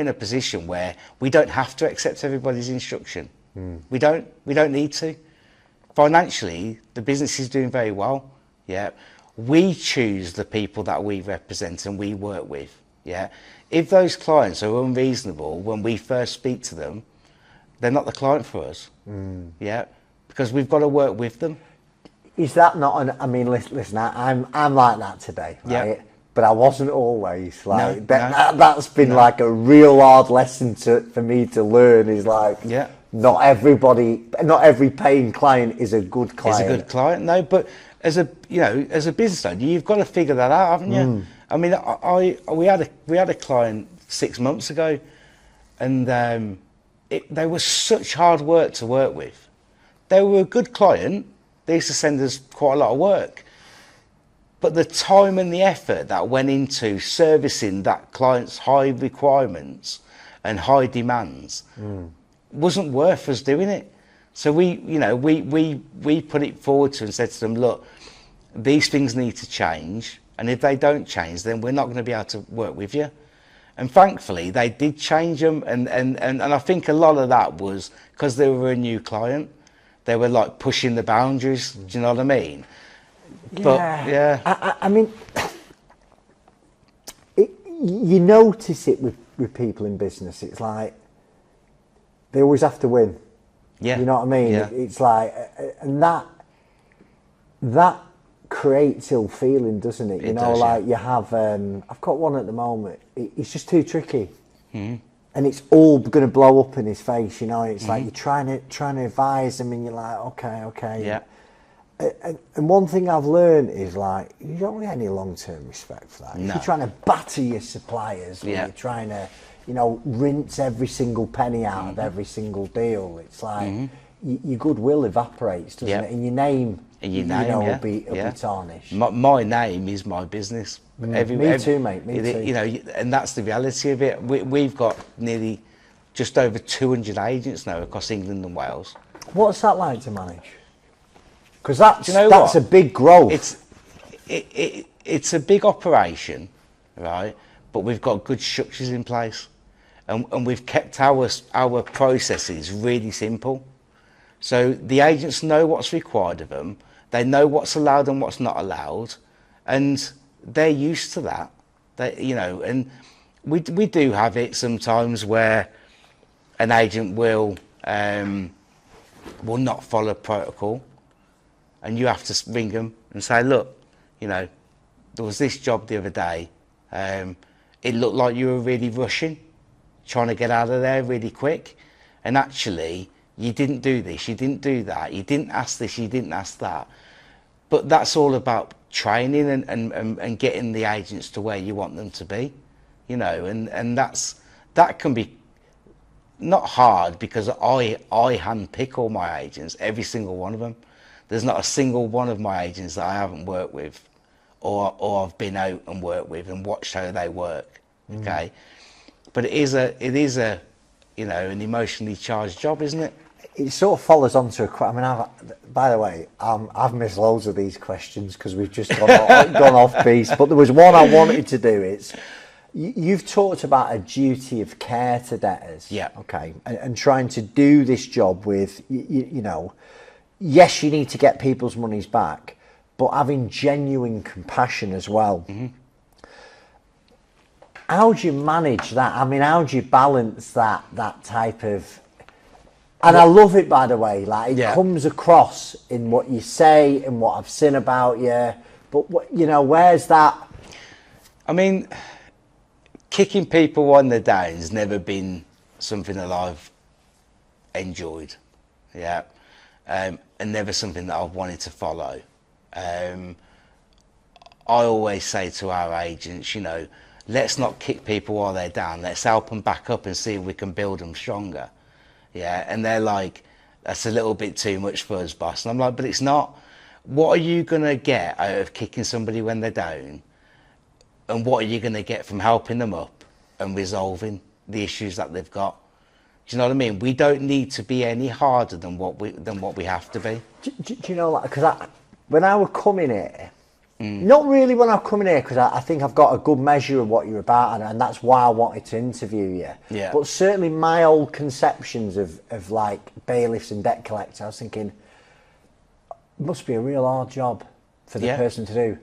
a position where we don't have to accept everybody's instruction. We don't need to. Financially, the business is doing very well. Yeah, we choose the people that we represent and we work with. Yeah, if those clients are unreasonable when we first speak to them, they're not the client for us. Yeah, because we've got to work with them. Is that not an? I mean, listen, I'm like that today, right? Yeah. But I wasn't always like No, that's been like a real hard lesson for me to learn. Is like, Yeah. not every paying client is a good client. Is a good client. No, but as a business owner, you've got to figure that out, haven't you? I mean, we had a client 6 months ago, and they were such hard work to work with. They were a good client. They used to send us quite a lot of work. But the time and the effort that went into servicing that client's high requirements and high demands wasn't worth us doing it. So we put it forward to and said to them, look, these things need to change, and if they don't change, then we're not going to be able to work with you. And thankfully, they did change them, and I think a lot of that was because they were a new client. They were like pushing the boundaries. Do you know what I mean? But yeah, I mean, you notice it with people in business. It's like they always have to win. yeah, You know what I mean? Yeah. It's like, and that creates ill feeling, doesn't it? You It know, does, like yeah. you have. I've got one at the moment. It's just too tricky, and it's all going to blow up in his face. You know, it's like you're trying to advise him, and you're like, okay. yeah. And one thing I've learned is like you don't get any long-term respect for that. If No. you're trying to batter your suppliers, or Yeah. you're trying to, you know, rinse every single penny out of every single deal, it's like your goodwill evaporates, doesn't Yeah. it? And your name, Your name, will yeah. be Yeah. tarnished. My name is my business. Me too, mate. Me too. You know, and that's the reality of it. We've got nearly just over 200 agents now across England and Wales. What's that like to manage? Because that's Do you know that's what? a big growth. It's a big operation, right? But we've got good structures in place, and we've kept our processes really simple. So the agents know what's required of them. They know what's allowed and what's not allowed, and they're used to that. And we do have it sometimes where an agent will not follow protocol, and you have to ring them and say, look, there was this job the other day. It looked like you were really rushing, trying to get out of there really quick, and actually you didn't do this, you didn't do that, you didn't ask this, you didn't ask that. But that's all about training and getting the agents to where you want them to be, and that can be not hard, because I handpick all my agents, every single one of them. There's not a single one of my agents that I haven't worked with, or I've been out and worked with and watched how they work. Okay, but it is a an emotionally charged job, isn't it? It sort of follows on to I mean, by the way, I've missed loads of these questions because we've just gone off piece. But there was one I wanted to do. It's you've talked about a duty of care to debtors. Yeah. Okay. And trying to do this job with yes, you need to get people's monies back, but having genuine compassion as well. How do you manage that? I mean, how do you balance that type of? And I love it, by the way. Like it comes across in what you say and what I've seen about you. But where's that? I mean, kicking people on the down's never been something that I've enjoyed. Yeah. and never something that I've wanted to follow. I always say to our agents, you know, let's not kick people while they're down. Let's help them back up and see if we can build them stronger. Yeah, and they're like, that's a little bit too much for us, boss. And I'm like, but it's not. What are you going to get out of kicking somebody when they're down? And what are you going to get from helping them up and resolving the issues that they've got? Do you know what I mean? We don't need to be any harder than what we have to be. Do you know, like, because when I was coming here, not really when I'm coming here, because I think I've got a good measure of what you're about, and that's why I wanted to interview you. Yeah. But certainly my old conceptions of like bailiffs and debt collectors, I was thinking, it must be a real hard job for the person to do.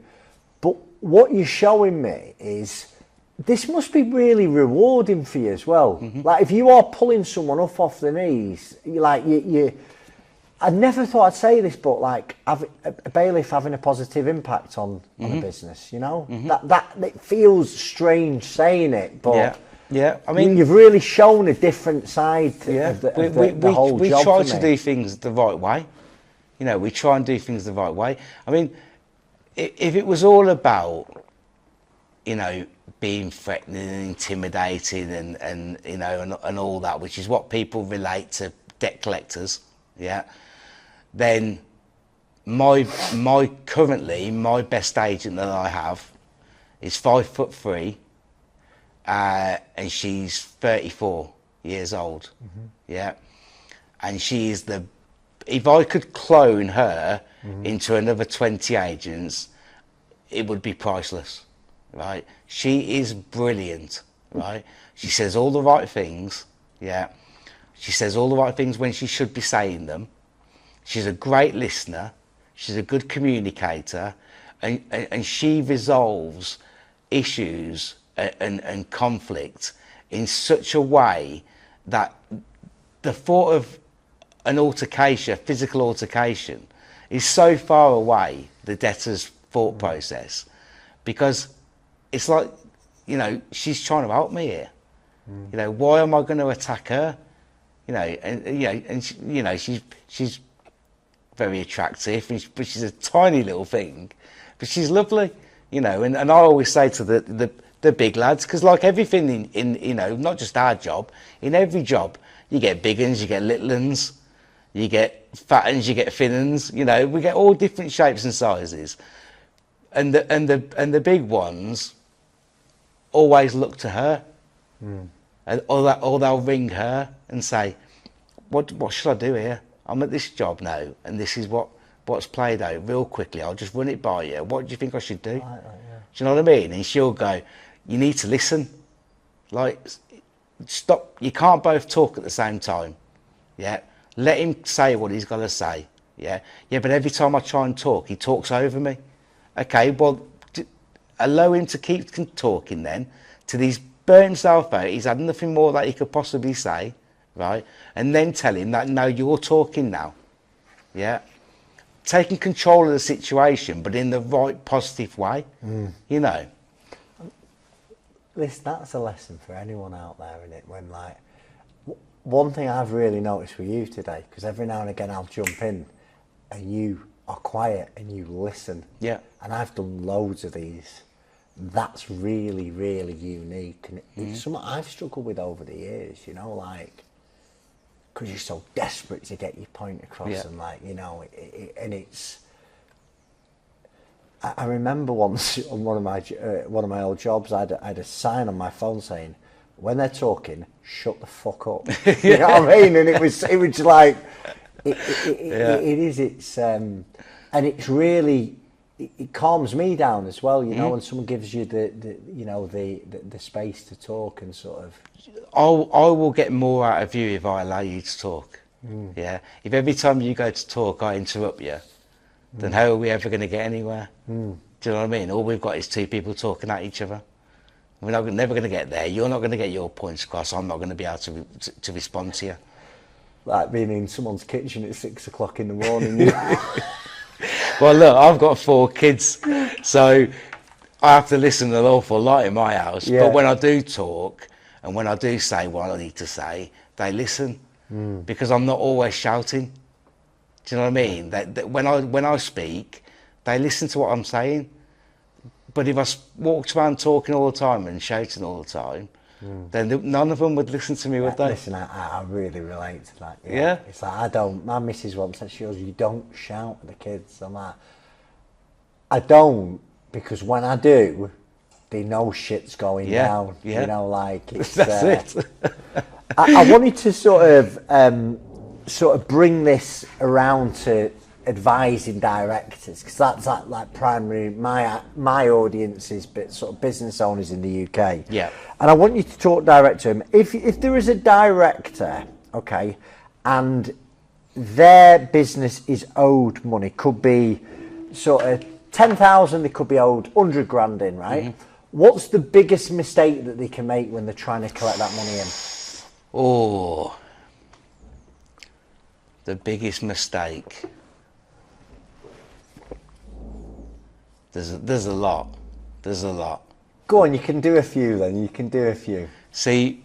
But what you're showing me is this must be really rewarding for you as well. Like if you are pulling someone up off the knees, I never thought I'd say this, but like a bailiff having a positive impact on a business, you know, that it feels strange saying it, but yeah. I mean, you've really shown a different side of the whole we job. try to do things the right way. You know, we try and do things the right way. I mean, if it was all about, you know, being threatening and intimidating and you know and all that, which is what people relate to debt collectors, then my best agent that I have is 5'3", and she's 34 years old. And she is if I could clone her into another 20 agents, it would be priceless, right? She is brilliant, right? She says all the right things, She says all the right things when she should be saying them. She's a great listener. She's a good communicator, and she resolves issues and conflict in such a way that the thought of an altercation, a physical altercation, is so far away, the debtor's thought process, because it's like, you know, she's trying to help me here. You know, why am I going to attack her? You know, and she, you know, she's very attractive, but she's a tiny little thing, but she's lovely, you know. And I always say to the big lads, because like everything in you know, not just our job, in every job, you get big uns, you get little uns, you get fat uns, you get thin uns. You know, we get all different shapes and sizes, and the big ones always look to her, or they'll ring her and say, what should I do here? I'm at this job now, and this is what's played out real quickly. I'll just run it by you. What do you think I should do? Right, do you know what I mean? And she'll go, you need to listen. Like, stop. You can't both talk at the same time. Let him say what he's got to say. But every time I try and talk, he talks over me. Okay, well, allow him to keep talking then, till he's burnt himself out. He's had nothing more that he could possibly say, right? And then tell him that, no, you're talking now. Taking control of the situation, but in the right positive way, you know. That's a lesson for anyone out there, isn't it? When, like, one thing I've really noticed with you today, because every now and again I'll jump in and you are quiet and you listen. And I've done loads of these. That's really, really unique. And it's something I've struggled with over the years, you know, like, because you're so desperate to get your point across, and like, you know, and it's. I remember once on one of my old jobs, I had a sign on my phone saying, "When they're talking, shut the fuck up." You know what I mean? And it was like, and it's really, it calms me down as well, you know, when someone gives you the space to talk and sort of. I will get more out of you if I allow you to talk. If every time you go to talk I interrupt you, then how are we ever going to get anywhere? Do you know what I mean? All we've got is two people talking at each other. We're never going to get there. You're not going to get your points across. I'm not going to be able to respond to you. Like being in someone's kitchen at 6 o'clock in the morning. Well, look, I've got 4 kids, so I have to listen an awful lot in my house. But when I do talk and when I do say what I need to say, they listen, because I'm not always shouting. Do you know what I mean? That when I speak, they listen to what I'm saying. But if I walked around talking all the time and shouting all the time, then none of them would listen to me, would they? Listen, I really relate to that. Yeah. It's like, my missus once said, she goes, you don't shout at the kids. I'm like, I don't, because when I do, they know shit's going down. Yeah. You know, like, it's, That's it. I wanted to sort of bring this around to advising directors, because that's like primary my audience is sort of business owners in the UK. Yeah. And I want you to talk direct to them. If there is a director, okay, and their business is owed money, could be sort of 10,000, they could be owed 100 grand in, right? What's the biggest mistake that they can make when they're trying to collect that money in? Oh, the biggest mistake. There's a lot. There's a lot. Go on, you can do a few then. You can do a few. See,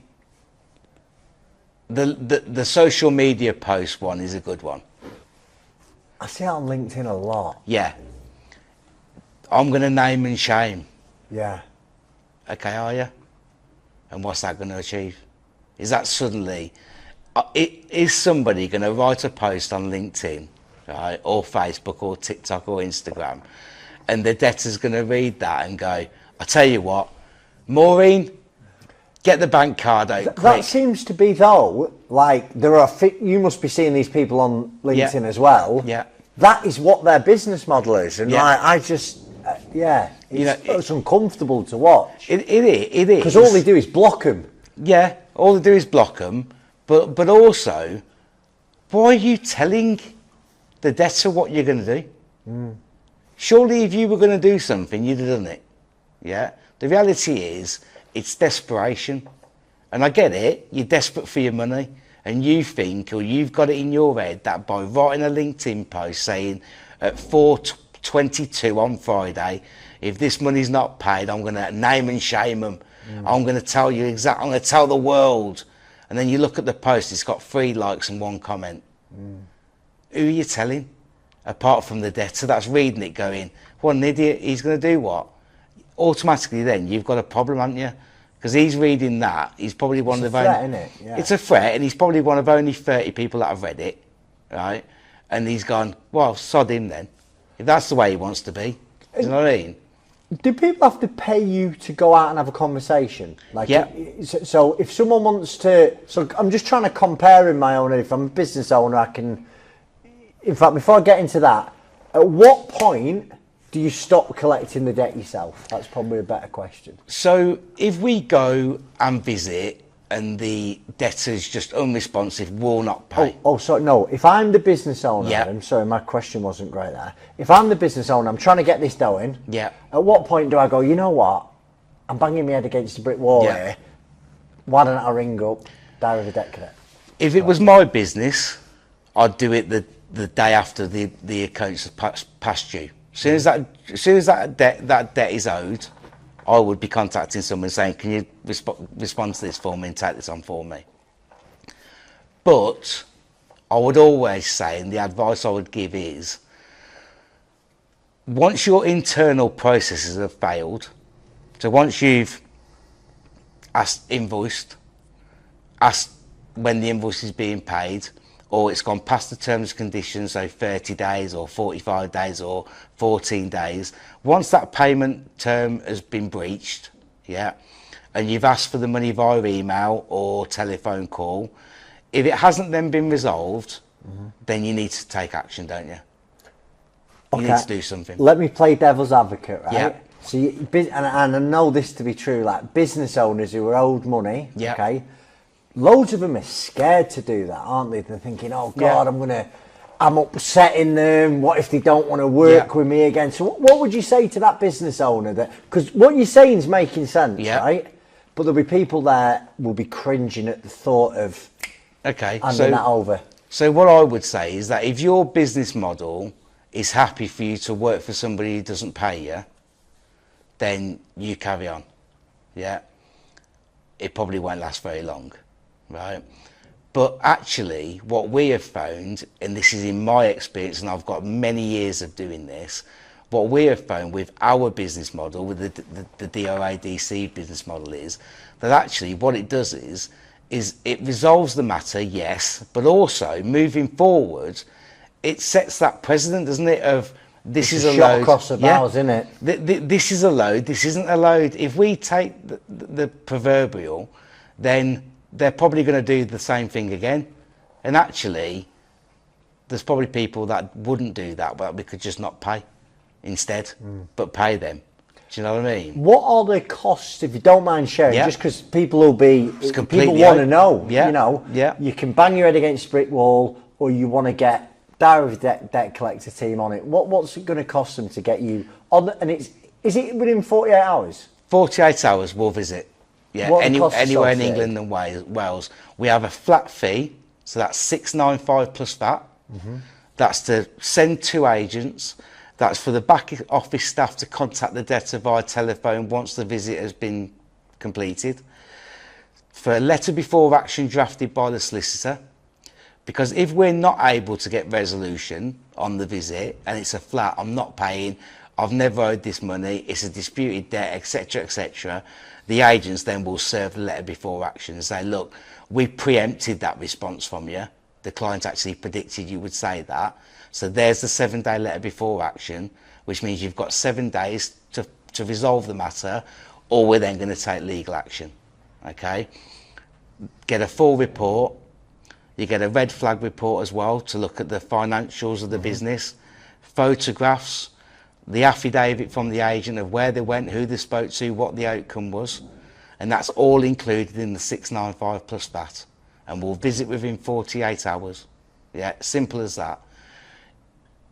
the social media post one is a good one. I see it on LinkedIn a lot. Yeah. I'm going to name and shame. Yeah. Okay, are you? And what's that going to achieve? Is that suddenly, is somebody going to write a post on LinkedIn, right, or Facebook or TikTok or Instagram, and the debtor's going to read that and go, I tell you what, Maureen, get the bank card out quick. That seems to be, though, like, there are, you must be seeing these people on LinkedIn as well. Yeah. That is what their business model is. And I just, it's uncomfortable to watch. It is. Because all they do is block them. Yeah, all they do is block them. But also, why are you telling the debtor what you're going to do? Surely if you were going to do something, you'd have done it. Yeah. The reality is, it's desperation. And I get it, you're desperate for your money. And you think, or you've got it in your head, that by writing a LinkedIn post saying at 4:22 on Friday, if this money's not paid, I'm going to name and shame them. I'm going to tell you exactly, I'm going to tell the world. And then you look at the post, it's got 3 likes and 1 comment. Who are you telling? Apart from the debtor that's reading it going, what an idiot, he's going to do what? Automatically then, you've got a problem, haven't you? Because he's reading that, he's probably one of the threat, isn't it? Yeah. It's a threat, and he's probably one of only 30 people that have read it, right? And he's gone, well, sod him then. If that's the way he wants to be. Do you know what I mean? Do people have to pay you to go out and have a conversation? Like, Yeah. So if someone wants to, so I'm just trying to compare in my own head. If I'm a business owner, I can. In fact, before I get into that, at what point do you stop collecting the debt yourself? That's probably a better question. So if we go and visit and the debtor's just unresponsive, will not pay. Oh, sorry, no. If I'm the business owner, Yeah. I'm sorry, my question wasn't great there. If I'm the business owner, I'm trying to get this going. Yeah. At what point do I go, you know what? I'm banging my head against a brick wall Yeah. here. Why don't I ring up Diary of a Debt Cadet? If it was my business, I'd do it the day after the accounts have passed due. As soon as that debt is owed, I would be contacting someone saying, can you respond to this for me and take this on for me? But I would always say, and the advice I would give is, once your internal processes have failed, so once you've invoiced, asked when the invoice is being paid, or it's gone past the terms and conditions, so 30 days or 45 days or 14 days. Once that payment term has been breached, yeah, and you've asked for the money via email or telephone call, if it hasn't then been resolved, then you need to take action, don't you? You need to do something. Let me play devil's advocate, right? Yeah. So, and I know this to be true, like business owners who are owed money, Yeah. okay? Loads of them are scared to do that, aren't they? They're thinking, oh God, I'm upsetting them. What if they don't want to work with me again? So what would you say to that business owner? Because what you're saying is making sense, right? But there'll be people that will be cringing at the thought of handing that over. So what I would say is that if your business model is happy for you to work for somebody who doesn't pay you, then you carry on, yeah? It probably won't last very long. Right, But actually, what we have found, and this is in my experience, and I've got many years of doing this, what we have found with our business model, with the DOADC business model, is that actually what it does is it resolves the matter, yes, but also moving forward, it sets that precedent, doesn't it, of this is a shot load. across the bows, isn't it? This is a load, this isn't a load. If we take the proverbial, then they're probably going to do the same thing again. And actually, there's probably people that wouldn't do that, but we could just not pay instead, but pay them. Do you know what I mean? What are the costs, if you don't mind sharing, Yeah. just because people will be, It's people completely want to out. know, Yeah. you know, Yeah. you can bang your head against a brick wall, or you want to get direct debt collector team on it. What's it going to cost them to get you on? And is it within 48 hours? 48 hours we'll visit. Yeah, What are the costs anywhere in associated? England and Wales. We have a flat fee, so that's 695 plus VAT. That's to send 2 agents. That's for the back office staff to contact the debtor via telephone once the visit has been completed. For a letter before action drafted by the solicitor, because if we're not able to get resolution on the visit and it's a flat, I'm not paying, I've never owed this money, it's a disputed debt, etc., etc., the agents then will serve the letter before action and say, look, we preempted that response from you. The client actually predicted you would say that. So there's the 7-day letter before action, which means you've got 7 days to resolve the matter, or we're then going to take legal action. Okay? Get a full report. You get a red flag report as well to look at the financials of the business, photographs, the affidavit from the agent of where they went, who they spoke to, what the outcome was. And that's all included in the 695 plus VAT. And we'll visit within 48 hours. Yeah, simple as that.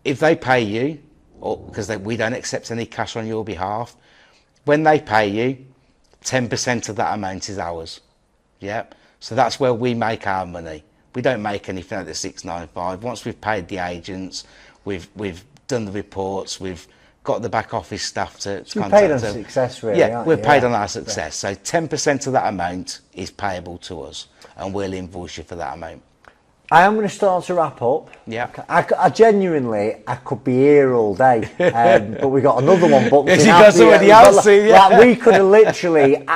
If they pay you, or because we don't accept any cash on your behalf, when they pay you, 10% of that amount is ours. Yeah, so that's where we make our money. We don't make anything at the 695. Once we've paid the agents, we've done the reports, we've got the back office staff to So you're contact paid on them. success, really, Yeah, aren't we're you? paid Yeah. on our success. So 10% of that amount is payable to us, and we'll invoice you for that amount. I am going to start to wrap up. Yeah. I genuinely, I could be here all day, but we got another one booked Yes, in you got after somebody we've got else in, yeah. like, we could have literally,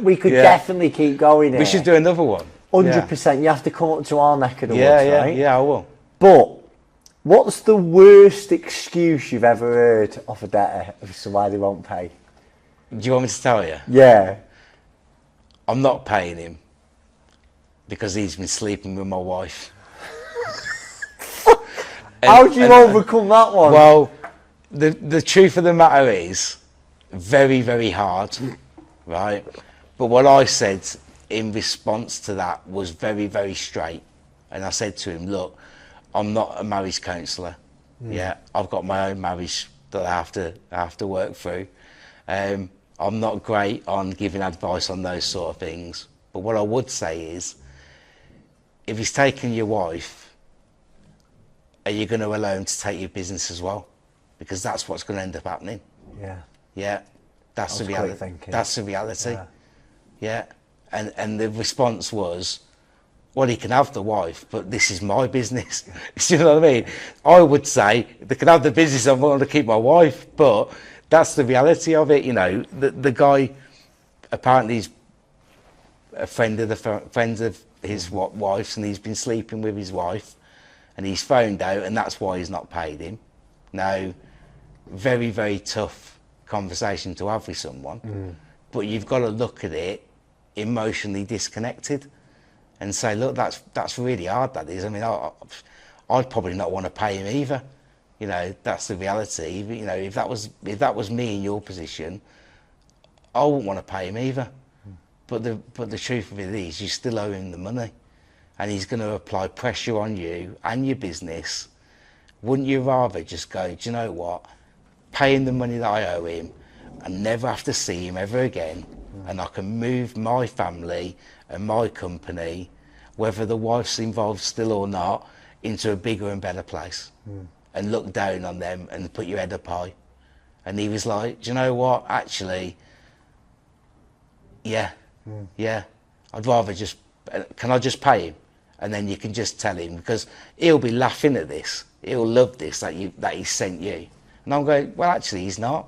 we could Yeah. definitely keep going here. We should do another one. 100%. You have to come up to our neck of the Yeah, woods, yeah, right? yeah, I will. But what's the worst excuse you've ever heard of a debtor as to why they won't pay? Do you want me to tell you? Yeah. I'm not paying him because he's been sleeping with my wife. How do you overcome that one? Well, the truth of the matter is very, very hard, right? But what I said in response to that was very, very straight. And I said to him, look, I'm not a marriage counsellor. Yeah, I've got my own marriage that I have to work through. I'm not great on giving advice on those sort of things. But what I would say is, if he's taking your wife, are you going to allow him to take your business as well? Because that's what's going to end up happening. Yeah. Yeah, that's the That was quick reality. thinking. That's the reality. Yeah. Yeah, and the response was, well, he can have the wife, but this is my business. Do you know what I mean? I would say they can have the business. I want to keep my wife, but that's the reality of it. You know, the guy apparently is a friend of friends of his wife's, and he's been sleeping with his wife, and he's found out, and that's why he's not paid him. Now, very, very tough conversation to have with someone, but you've got to look at it emotionally disconnected and say, look, that's really hard, that is. I mean, I'd probably not want to pay him either. You know, that's the reality. You know, if that was me in your position, I wouldn't want to pay him either. But the truth of it is, you still owe him the money, and he's going to apply pressure on you and your business. Wouldn't you rather just go, do you know what, pay him the money that I owe him and never have to see him ever again, and I can move my family and my company, whether the wife's involved still or not, into a bigger and better place, and look down on them and put your head up high? And he was like, do you know what, actually, yeah, I'd rather just, can I just pay him? And then you can just tell him, because he'll be laughing at this. He'll love this that he sent you. And I'm going, well, actually, he's not.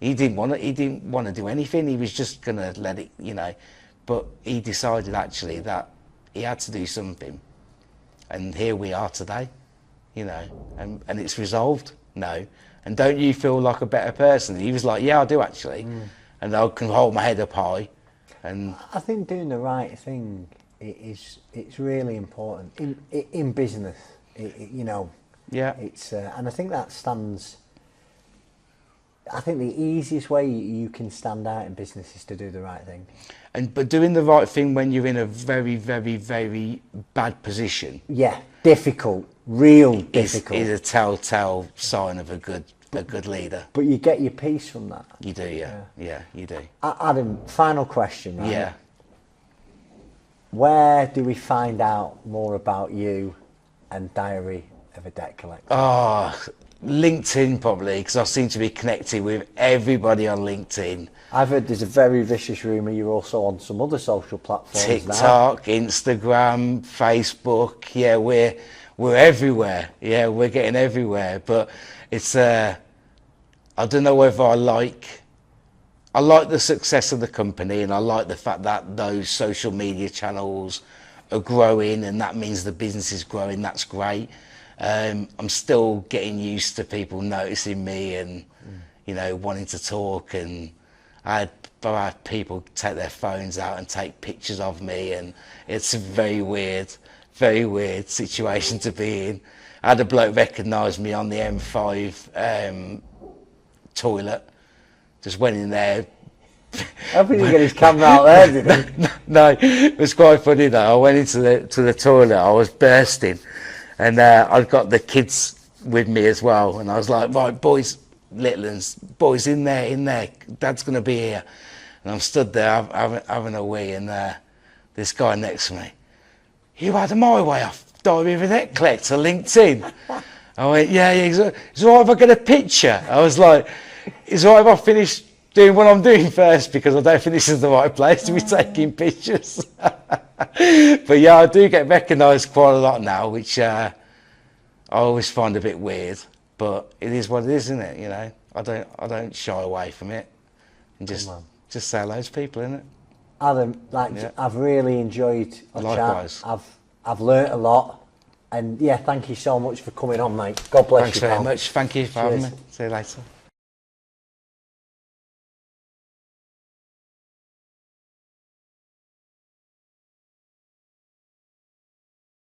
He didn't want to do anything. He was just going to let it, you know. But he decided actually that he had to do something. And here we are today, you know. And it's resolved. No. And don't you feel like a better person? He was like, yeah, I do actually. And I can hold my head up high. And I think doing the right thing it's really important in business. You know. yeah. It's and I think that stands. I think the easiest way you can stand out in business is to do the right thing. But doing the right thing when you're in a very, very, very bad position. Yeah, difficult, real difficult. Is a telltale sign of a good leader. But you get your peace from that. You do, yeah, you do. Adam, final question, right? Yeah. Where do we find out more about you and Diary of a Debt Collector? Oh, LinkedIn probably, because I seem to be connected with everybody on LinkedIn. I've heard there's a very vicious rumour you're also on some other social platforms TikTok, now. Instagram, Facebook. Yeah, we're everywhere. Yeah, we're getting everywhere. But it's I don't know whether I like the success of the company, and I like the fact that those social media channels are growing, and that means the business is growing. That's great. I'm still getting used to people noticing me and you know, wanting to talk, and I had people take their phones out and take pictures of me, and it's a very weird situation to be in. I had a bloke recognise me on the M5 toilet, just went in there. I hope he didn't get his camera out there, did he? No, it was quite funny though. I went into the toilet, I was bursting, and I'd got the kids with me as well, and I was like, right, boys, little ones, boys, in there, Dad's going to be here. And I'm stood there having a wee, and this guy next to me, you Adam Heiway off Diary of a Debt Collector, LinkedIn. I went, yeah, it's all right if I get a picture. I was like, it's all right if I finish doing what I'm doing first, because I don't think this is the right place to be taking pictures. But yeah, I do get recognised quite a lot now, which I always find a bit weird. But it is what it is, isn't it? You know, I don't shy away from it, and just say hello to people, innit? Adam, I've really enjoyed our Likewise. chat. I've learnt a lot, and yeah, thank you so much for coming on, mate. God bless you. Thanks very much. Thank you for having me. See you later.